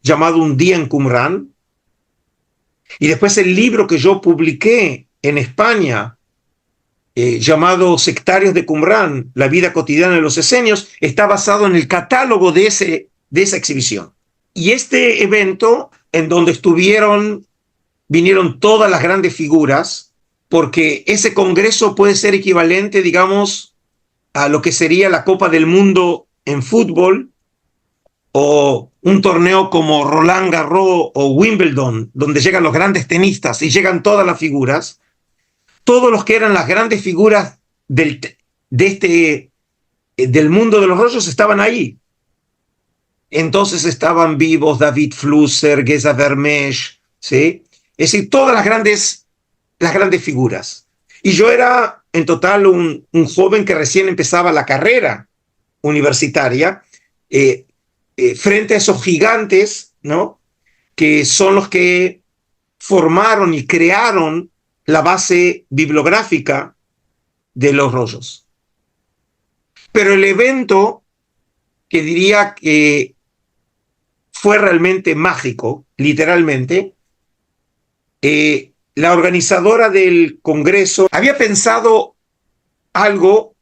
llamado Un día en Qumrán, y después el libro que yo publiqué en España, llamado Sectarios de Qumrán, la vida cotidiana de los esenios, está basado en el catálogo de esa exhibición. Y este evento, en donde vinieron todas las grandes figuras, porque ese congreso puede ser equivalente, digamos, a lo que sería la Copa del Mundo en fútbol, o un torneo como Roland Garros o Wimbledon, donde llegan los grandes tenistas y llegan todas las figuras. Todos los que eran las grandes figuras del mundo de los rollos estaban ahí. Entonces estaban vivos David Flusser, Geza Vermeer, ¿sí? Es decir, todas las grandes figuras. Y yo era en total un joven que recién empezaba la carrera universitaria, frente a esos gigantes, ¿no?, que son los que formaron y crearon la base bibliográfica de los rollos. Pero el evento que diría que fue realmente mágico, literalmente, la organizadora del Congreso había pensado algo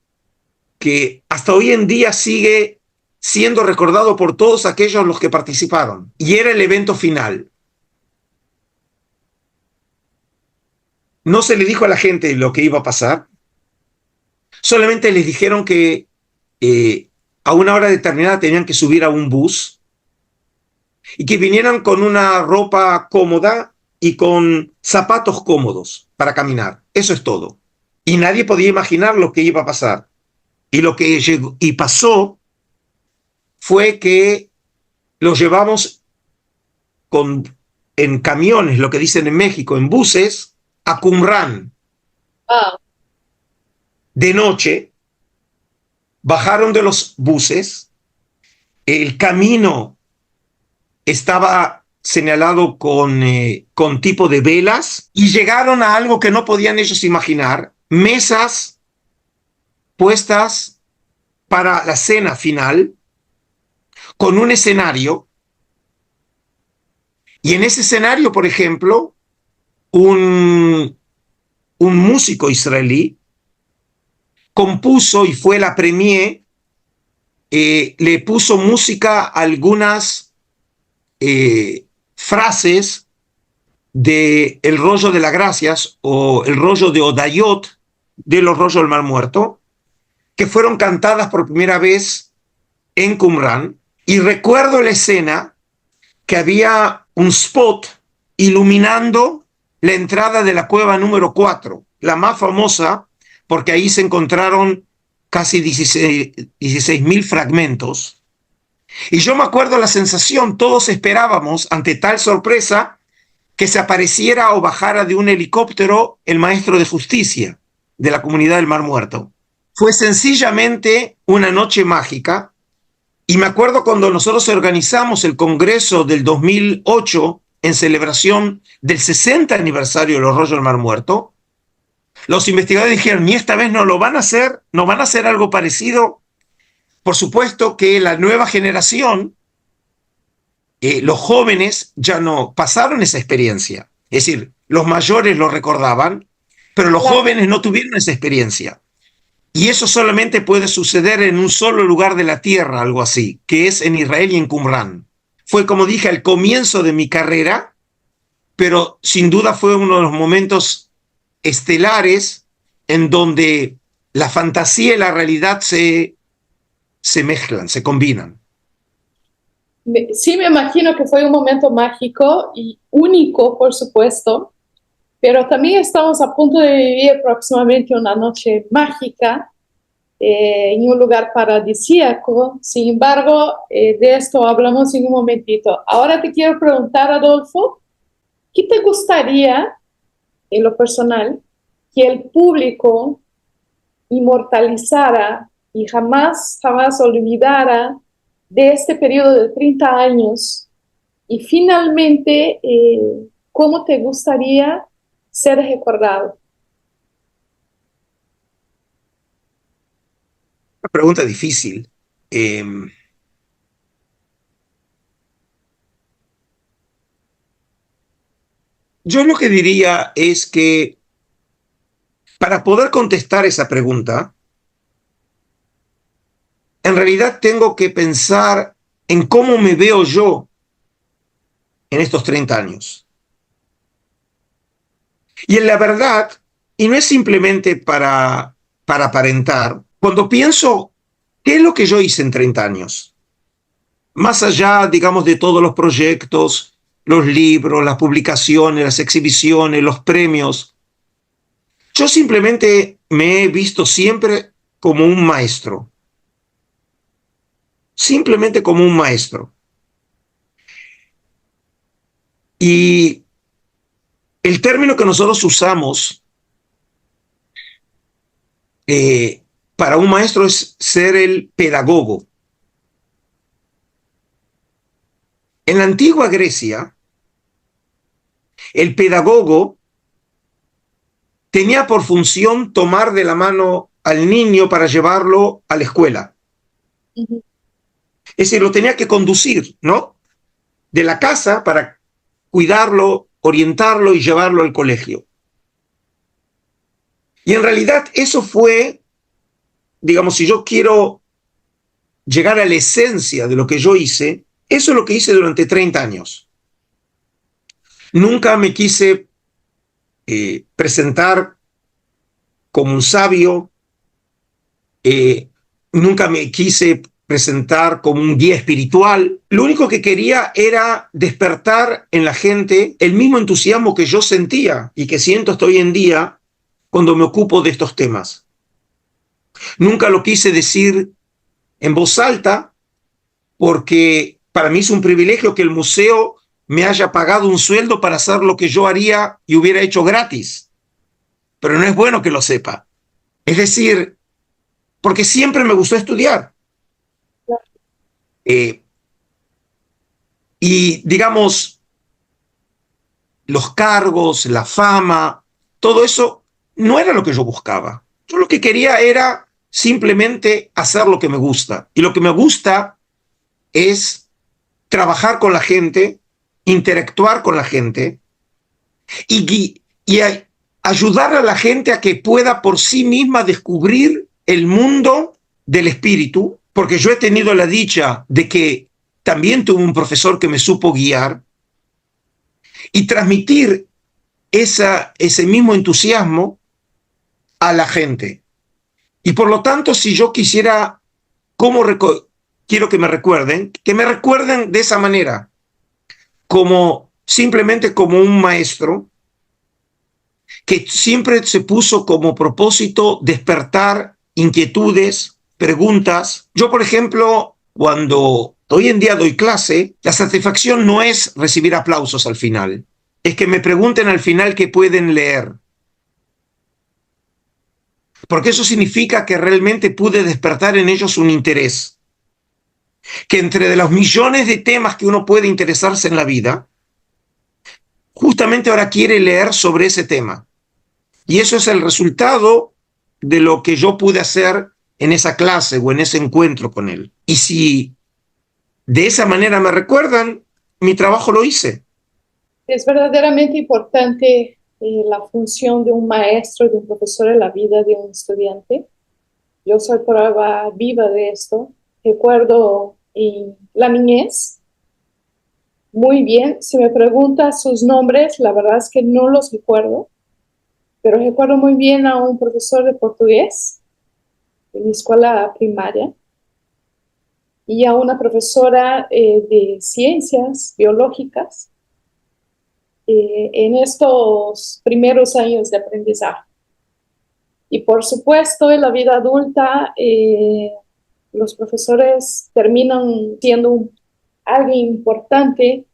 que hasta hoy en día sigue siendo recordado por todos aquellos los que participaron, y era el evento final. No se le dijo a la gente lo que iba a pasar, solamente les dijeron que a una hora determinada tenían que subir a un bus y que vinieran con una ropa cómoda y con zapatos cómodos para caminar. Eso es todo. Y nadie podía imaginar lo que iba a pasar. Y lo que llegó y pasó fue que los llevamos en camiones, lo que dicen en México, en buses, a Qumrán. De noche, bajaron de los buses, el camino estaba señalado con tipo de velas, y llegaron a algo que no podían ellos imaginar: mesas puestas para la cena final, con un escenario, y en ese escenario, por ejemplo, un músico israelí compuso, y fue la premier, le puso música a algunas frases de el rollo de las gracias o el rollo de Odayot de los rollos del Mar Muerto, que fueron cantadas por primera vez en Qumrán. Y recuerdo la escena que había un spot iluminando la entrada de la cueva número 4, la más famosa, porque ahí se encontraron casi 16.000 fragmentos. Y yo me acuerdo la sensación, todos esperábamos, ante tal sorpresa, que se apareciera o bajara de un helicóptero el maestro de justicia de la comunidad del Mar Muerto. Fue sencillamente una noche mágica. Y me acuerdo cuando nosotros organizamos el Congreso del 2008 en celebración del 60 aniversario de los rollos del Mar Muerto, los investigadores dijeron: ¿y esta vez no lo van a hacer? ¿No van a hacer algo parecido? Por supuesto que la nueva generación, los jóvenes, ya no pasaron esa experiencia. Es decir, los mayores lo recordaban, pero los jóvenes no tuvieron esa experiencia. Y eso solamente puede suceder en un solo lugar de la tierra, algo así, que es en Israel y en Qumrán. Fue, como dije, al comienzo de mi carrera, pero sin duda fue uno de los momentos estelares en donde la fantasía y la realidad se mezclan, se combinan. Sí, me imagino que fue un momento mágico y único, por supuesto, pero también estamos a punto de vivir próximamente una noche mágica en un lugar paradisíaco. Sin embargo, de esto hablamos en un momentito. Ahora te quiero preguntar, Adolfo, ¿qué te gustaría, en lo personal, que el público inmortalizara y jamás olvidara de este periodo de 30 años? Y finalmente, ¿cómo te gustaría ser recordado? Una pregunta difícil. Eh, yo lo que diría es que para poder contestar esa pregunta, en realidad tengo que pensar en cómo me veo yo en estos 30 años. Y en la verdad, y no es simplemente para aparentar, cuando pienso, ¿qué es lo que yo hice en 30 años? Más allá, digamos, de todos los proyectos, los libros, las publicaciones, las exhibiciones, los premios, yo simplemente me he visto siempre como un maestro, simplemente como un maestro. Y el término que nosotros usamos eh, para un maestro es ser el pedagogo. En la antigua Grecia, el pedagogo tenía por función tomar de la mano al niño para llevarlo a la escuela. Ujú. Es decir, lo tenía que conducir, ¿no? De la casa para cuidarlo, orientarlo y llevarlo al colegio. Y en realidad eso fue, digamos, si yo quiero llegar a la esencia de lo que yo hice, eso es lo que hice durante 30 años. Nunca me quise presentar como un sabio, eh, nunca me quise presentar como un guía espiritual. Lo único que quería era despertar en la gente el mismo entusiasmo que yo sentía y que siento hasta hoy en día cuando me ocupo de estos temas. Nunca lo quise decir en voz alta porque para mí es un privilegio que el museo me haya pagado un sueldo para hacer lo que yo haría y hubiera hecho gratis. Pero no es bueno que lo sepa. Es decir, porque siempre me gustó estudiar. Eh, y digamos, los cargos, la fama, todo eso no era lo que yo buscaba. Yo lo que quería era simplemente hacer lo que me gusta. Y lo que me gusta es trabajar con la gente, interactuar con la gente y ayudar a la gente a que pueda por sí misma descubrir el mundo del espíritu, porque yo he tenido la dicha de que también tuve un profesor que me supo guiar y transmitir ese mismo entusiasmo a la gente. Y por lo tanto, si yo quisiera, ¿cómo quiero que me recuerden de esa manera, como simplemente como un maestro que siempre se puso como propósito despertar inquietudes, preguntas. Yo, por ejemplo, cuando hoy en día doy clase, la satisfacción no es recibir aplausos al final, es que me pregunten al final qué pueden leer. Porque eso significa que realmente pude despertar en ellos un interés. Que entre de los millones de temas que uno puede interesarse en la vida, justamente ahora quiere leer sobre ese tema. Y eso es el resultado de lo que yo pude hacer en esa clase o en ese encuentro con él. Y si de esa manera me recuerdan, mi trabajo lo hice. Es verdaderamente importante la función de un maestro, de un profesor en la vida de un estudiante. Yo soy prueba viva de esto. Recuerdo en la niñez, muy bien. Si me preguntas sus nombres, la verdad es que no los recuerdo, pero recuerdo muy bien a un profesor de portugués en mi escuela primaria y a una profesora de ciencias biológicas en estos primeros años de aprendizaje. Y por supuesto, en la vida adulta, los profesores terminan siendo alguien importante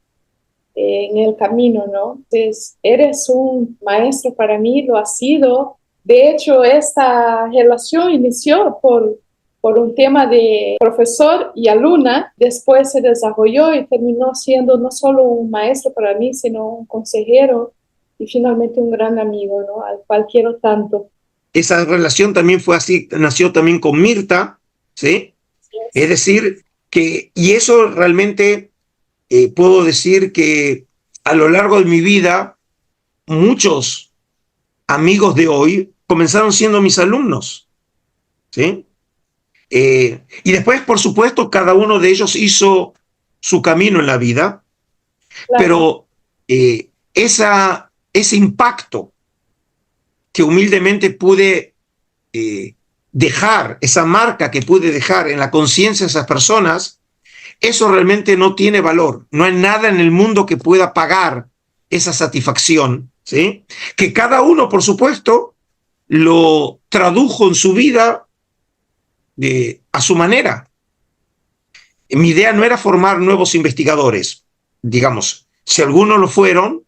en el camino, ¿no? Entonces, eres un maestro para mí, lo has sido. De hecho, esta relación inició por un tema de profesor y alumna, después se desarrolló y terminó siendo no solo un maestro para mí, sino un consejero y finalmente un gran amigo, ¿no? Al cual quiero tanto. Esa relación también fue así, nació también con Mirta, ¿sí? Es decir, y eso realmente puedo decir que a lo largo de mi vida, muchos amigos de hoy comenzaron siendo mis alumnos, ¿sí? Y después, por supuesto, cada uno de ellos hizo su camino en la vida, Claro, pero ese impacto que humildemente pude dejar, esa marca que pude dejar en la conciencia de esas personas, eso realmente no tiene valor. No hay nada en el mundo que pueda pagar esa satisfacción, ¿sí? Que cada uno, por supuesto, lo tradujo en su vida a su manera. Mi idea no era formar nuevos investigadores, digamos, si algunos lo fueron,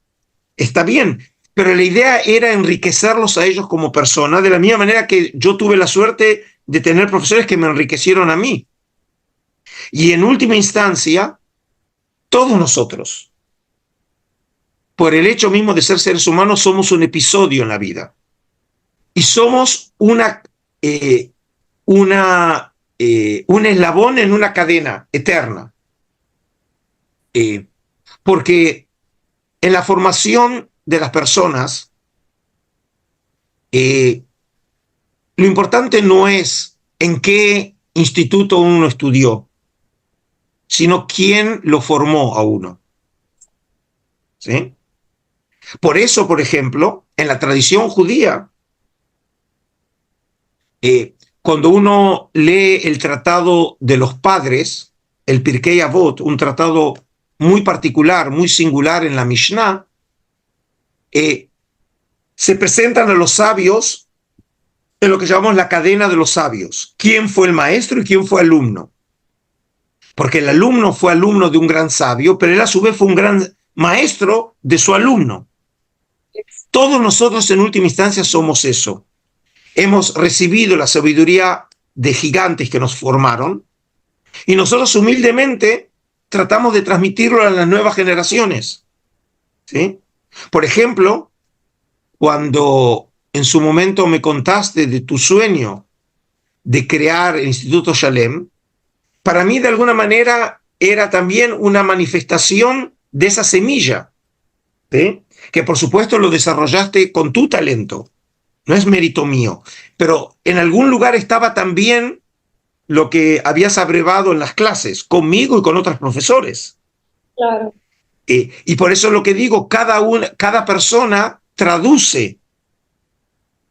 está bien, pero la idea era enriquecerlos a ellos como personas, de la misma manera que yo tuve la suerte de tener profesores que me enriquecieron a mí. Y en última instancia, todos nosotros, por el hecho mismo de ser seres humanos, somos un episodio en la vida. Y somos un eslabón en una cadena eterna. Porque en la formación de las personas, lo importante no es en qué instituto uno estudió, sino quién lo formó a uno, ¿sí? Por eso, por ejemplo, en la tradición judía, cuando uno lee el tratado de los padres, el Pirkei Avot, un tratado muy particular, muy singular en la Mishnah, se presentan a los sabios en lo que llamamos la cadena de los sabios. ¿Quién fue el maestro y quién fue alumno? Porque el alumno fue alumno de un gran sabio, pero él a su vez fue un gran maestro de su alumno. Todos nosotros en última instancia somos eso. Hemos recibido la sabiduría de gigantes que nos formaron y nosotros humildemente tratamos de transmitirlo a las nuevas generaciones, ¿sí? Por ejemplo, cuando en su momento me contaste de tu sueño de crear el Instituto Shalem, para mí de alguna manera era también una manifestación de esa semilla, ¿sí? Que por supuesto lo desarrollaste con tu talento, no es mérito mío, pero en algún lugar estaba también lo que habías abrevado en las clases, conmigo y con otros profesores. claro. Y por eso lo que digo, cada persona traduce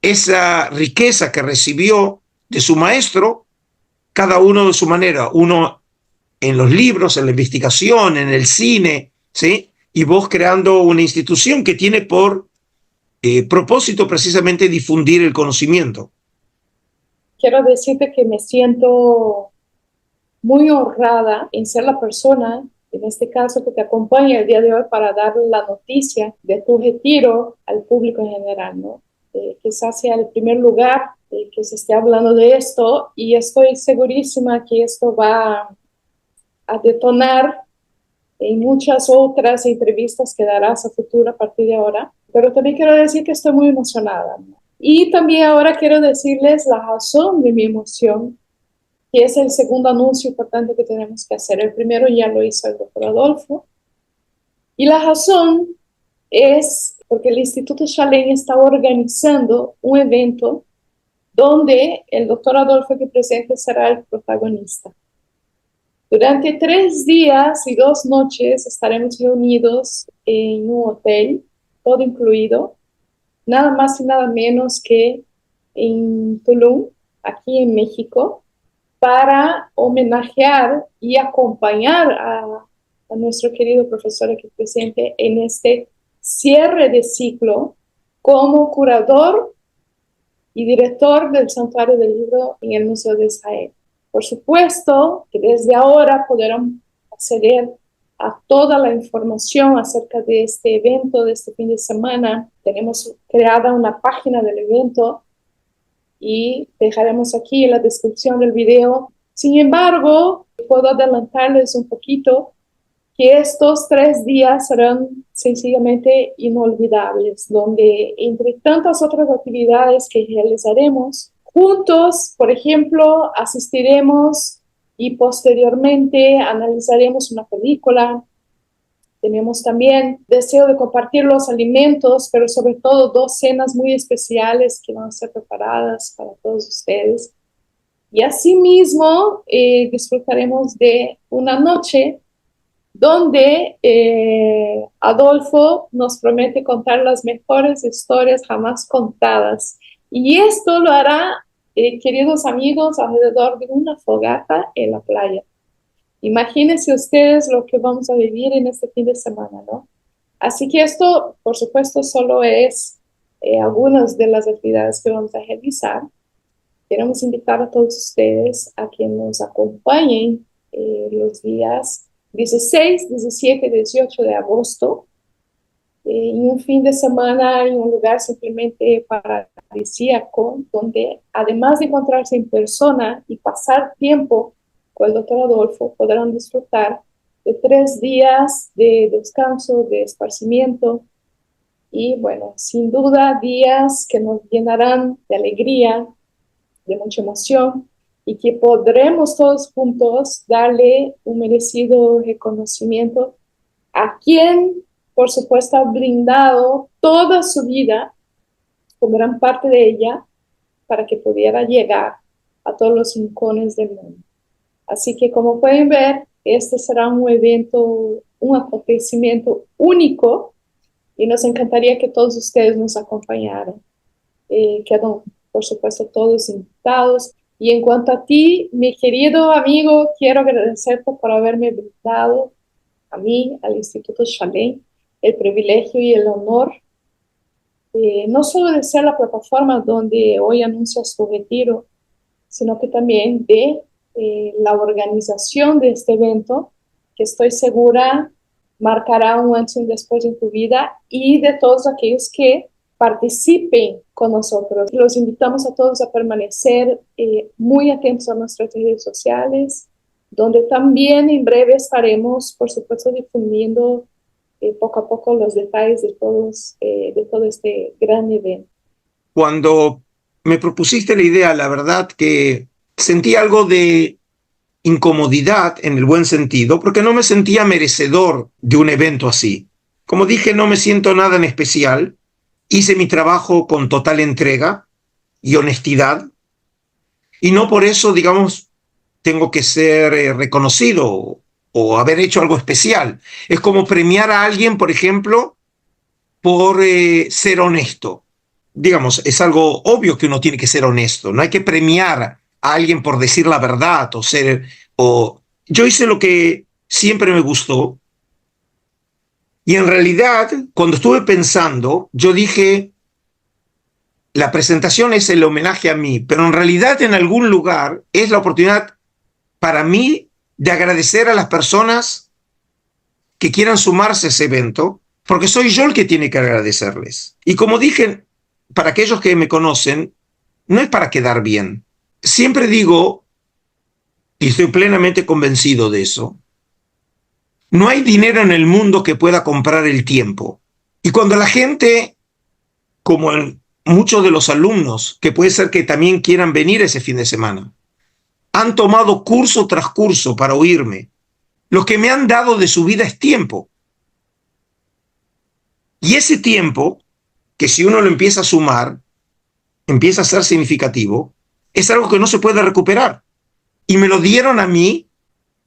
esa riqueza que recibió de su maestro, cada uno de su manera, uno en los libros, en la investigación, en el cine, ¿sí? Y vos creando una institución que tiene por propósito precisamente difundir el conocimiento. Quiero decirte que me siento muy honrada en ser la persona, en este caso, que te acompaña el día de hoy para dar la noticia de tu retiro al público en general, ¿no? Quizás sea el primer lugar que se esté hablando de esto y estoy segurísima que esto va a detonar en muchas otras entrevistas que darás a futuro a partir de ahora. Pero también quiero decir que estoy muy emocionada, ¿no? Y también ahora quiero decirles la razón de mi emoción, que es el segundo anuncio importante que tenemos que hacer. El primero ya lo hizo el doctor Adolfo. Y la razón es porque el Instituto Shalem está organizando un evento donde el doctor Adolfo que presente será el protagonista. Durante 3 días y 2 noches estaremos reunidos en un hotel, todo incluido, nada más y nada menos que en Tulum, aquí en México, para homenajear y acompañar a nuestro querido profesor aquí presente en este cierre de ciclo como curador y director del Santuario del Libro en el Museo de Israel. Por supuesto que desde ahora podrán acceder a toda la información acerca de este evento, de este fin de semana. Tenemos creada una página del evento y dejaremos aquí en la descripción del video. Sin embargo, puedo adelantarles un poquito que estos 3 días serán sencillamente inolvidables, donde entre tantas otras actividades que realizaremos, juntos, por ejemplo, asistiremos y posteriormente analizaremos una película. Tenemos también deseo de compartir los alimentos, pero sobre todo dos cenas muy especiales que van a ser preparadas para todos ustedes. Y asimismo disfrutaremos de una noche donde Adolfo nos promete contar las mejores historias jamás contadas. Y esto lo hará, queridos amigos, alrededor de una fogata en la playa. Imagínense ustedes lo que vamos a vivir en este fin de semana, ¿no? Así que esto, por supuesto, solo es algunas de las actividades que vamos a realizar. Queremos invitar a todos ustedes a que nos acompañen los días 16, 17 y 18 de agosto en un fin de semana en un lugar simplemente paradisíaco, donde además de encontrarse en persona y pasar tiempo con el doctor Adolfo, podrán disfrutar de 3 días de descanso, de esparcimiento y, bueno, sin duda días que nos llenarán de alegría, de mucha emoción y que podremos todos juntos darle un merecido reconocimiento a quien, por supuesto, ha brindado toda su vida, con gran parte de ella, para que pudiera llegar a todos los rincones del mundo. Así que, como pueden ver, este será un evento, un acontecimiento único y nos encantaría que todos ustedes nos acompañaran. Quedan, por supuesto, todos invitados. Y en cuanto a ti, mi querido amigo, quiero agradecerte por haberme brindado a mí, al Instituto Chalén, el privilegio y el honor no solo de ser la plataforma donde hoy anuncias tu retiro, sino que también de la organización de este evento, que estoy segura marcará un antes y un después en tu vida, y de todos aquellos que participen con nosotros. Los invitamos a todos a permanecer muy atentos a nuestras redes sociales, donde también en breve estaremos, por supuesto, difundiendo poco a poco los detalles de todo este gran evento. Cuando me propusiste la idea, la verdad que sentí algo de incomodidad en el buen sentido, porque no me sentía merecedor de un evento así. Como dije, no me siento nada en especial. Hice mi trabajo con total entrega y honestidad, y no por eso, digamos, tengo que ser reconocido o haber hecho algo especial. Es como premiar a alguien, por ejemplo, por ser honesto. Digamos, es algo obvio que uno tiene que ser honesto. No hay que premiar a alguien por decir la verdad o ser... Yo hice lo que siempre me gustó. Y en realidad, cuando estuve pensando, yo dije, la presentación es el homenaje a mí, pero en realidad en algún lugar es la oportunidad para mí de agradecer a las personas que quieran sumarse a ese evento, porque soy yo el que tiene que agradecerles. Y como dije, para aquellos que me conocen, no es para quedar bien. Siempre digo, y estoy plenamente convencido de eso, no hay dinero en el mundo que pueda comprar el tiempo. Y cuando la gente, como muchos de los alumnos, que puede ser que también quieran venir ese fin de semana, han tomado curso tras curso para oírme, lo que me han dado de su vida es tiempo. Y ese tiempo, que si uno lo empieza a sumar, empieza a ser significativo, es algo que no se puede recuperar. Y me lo dieron a mí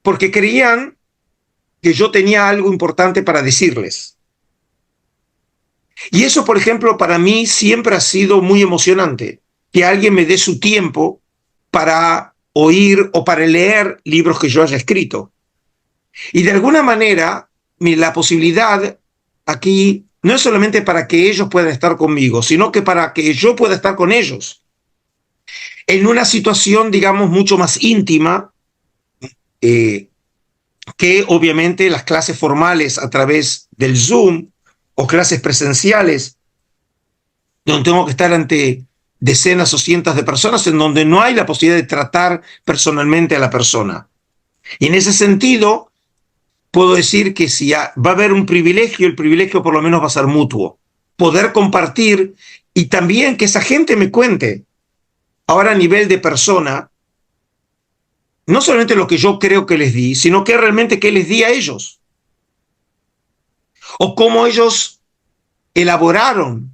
porque creían que yo tenía algo importante para decirles. Y eso, por ejemplo, para mí siempre ha sido muy emocionante, que alguien me dé su tiempo para oír o para leer libros que yo haya escrito. Y de alguna manera, la posibilidad aquí no es solamente para que ellos puedan estar conmigo, sino que para que yo pueda estar con ellos. En una situación, digamos, mucho más íntima, que obviamente las clases formales a través del Zoom o clases presenciales, donde tengo que estar ante decenas o cientos de personas, en donde no hay la posibilidad de tratar personalmente a la persona. Y en ese sentido, puedo decir que si va a haber un privilegio, el privilegio por lo menos va a ser mutuo. Poder compartir y también que esa gente me cuente ahora a nivel de persona, no solamente lo que yo creo que les di, sino que realmente qué les di a ellos. O cómo ellos elaboraron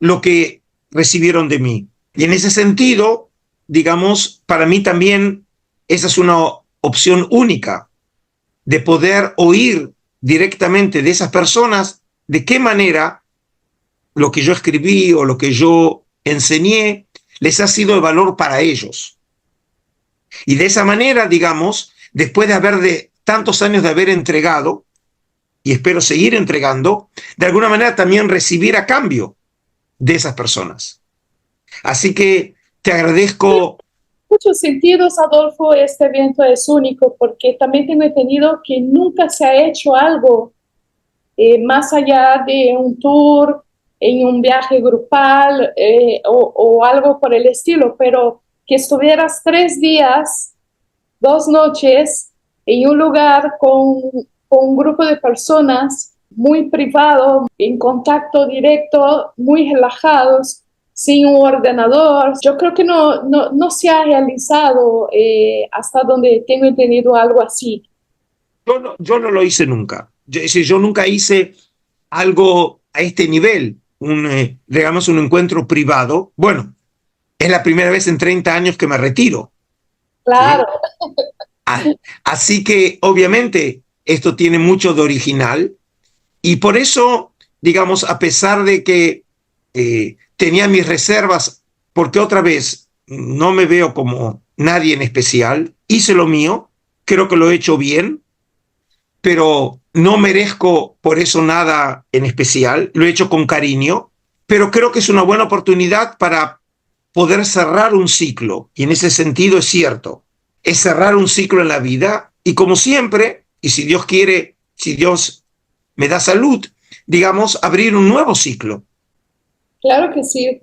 lo que recibieron de mí. Y en ese sentido, digamos, para mí también esa es una opción única de poder oír directamente de esas personas de qué manera lo que yo escribí o lo que yo enseñé les ha sido de valor para ellos. Y de esa manera, digamos, después de tantos años de haber entregado, y espero seguir entregando, de alguna manera también recibir a cambio de esas personas. Así que te agradezco. En muchos sentidos, Adolfo, este evento es único porque también tengo entendido que nunca se ha hecho algo más allá de un tour, en un viaje grupal o algo por el estilo, pero que estuvieras 3 días, 2 noches en un lugar con un grupo de personas muy privado, en contacto directo, muy relajados, sin un ordenador. Yo creo que no se ha realizado hasta donde tengo entendido algo así. Yo no lo hice nunca. Yo nunca hice algo a este nivel, digamos un encuentro privado. Bueno, es la primera vez en 30 años que me retiro. Claro. ¿Sí? Así que obviamente esto tiene mucho de original y por eso, digamos, a pesar de que tenía mis reservas, porque otra vez no me veo como nadie en especial, hice lo mío, creo que lo he hecho bien, pero no merezco por eso nada en especial, lo he hecho con cariño, pero creo que es una buena oportunidad para poder cerrar un ciclo, y en ese sentido es cierto, es cerrar un ciclo en la vida, y como siempre, y si Dios quiere, si Dios me da salud, digamos, abrir un nuevo ciclo. Claro que sí,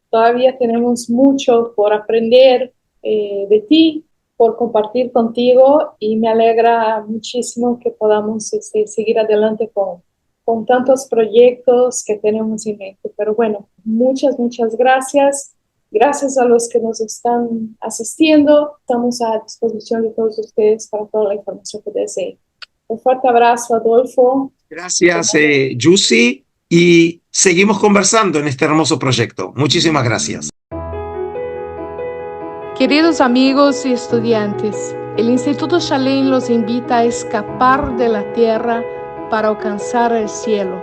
todavía tenemos mucho por aprender de ti, por compartir contigo y me alegra muchísimo que podamos seguir adelante con tantos proyectos que tenemos en mente. Pero bueno, muchas gracias. Gracias a los que nos están asistiendo. Estamos a disposición de todos ustedes para toda la información que deseen. Un fuerte abrazo, Adolfo. Gracias, Jussi, y seguimos conversando en este hermoso proyecto. Muchísimas gracias. Queridos amigos y estudiantes, el Instituto Chalén los invita a escapar de la tierra para alcanzar el cielo,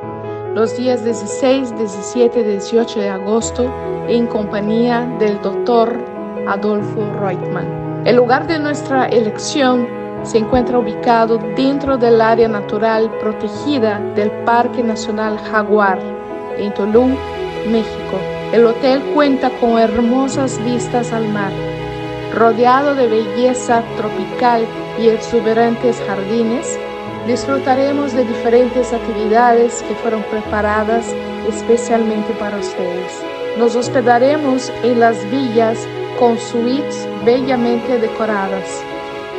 los días 16, 17 y 18 de agosto, en compañía del Dr. Adolfo Reutemann. El lugar de nuestra elección se encuentra ubicado dentro del área natural protegida del Parque Nacional Jaguar, en Tulum, México. El hotel cuenta con hermosas vistas al mar, rodeado de belleza tropical y exuberantes jardines. Disfrutaremos de diferentes actividades que fueron preparadas especialmente para ustedes. Nos hospedaremos en las villas con suites bellamente decoradas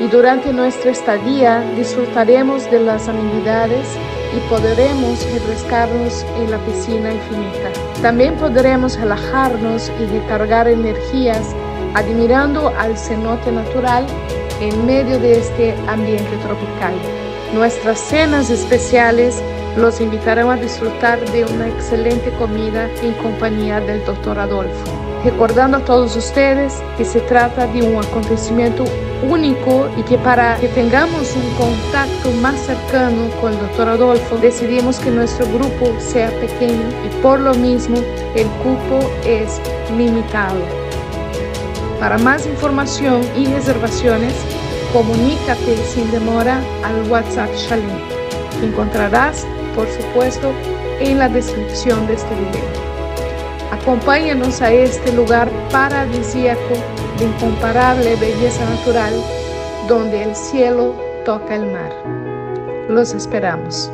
y durante nuestra estadía disfrutaremos de las amenidades y podremos refrescarnos en la piscina infinita. También podremos relajarnos y recargar energías admirando al cenote natural en medio de este ambiente tropical. Nuestras cenas especiales los invitarán a disfrutar de una excelente comida en compañía del Dr. Adolfo. Recordando a todos ustedes que se trata de un acontecimiento único y que para que tengamos un contacto más cercano con el Dr. Adolfo, decidimos que nuestro grupo sea pequeño y por lo mismo el cupo es limitado. Para más información y reservaciones, comunícate sin demora al WhatsApp Chalén, que encontrarás, por supuesto, en la descripción de este video. Acompáñanos a este lugar paradisíaco de incomparable belleza natural, donde el cielo toca el mar. Los esperamos.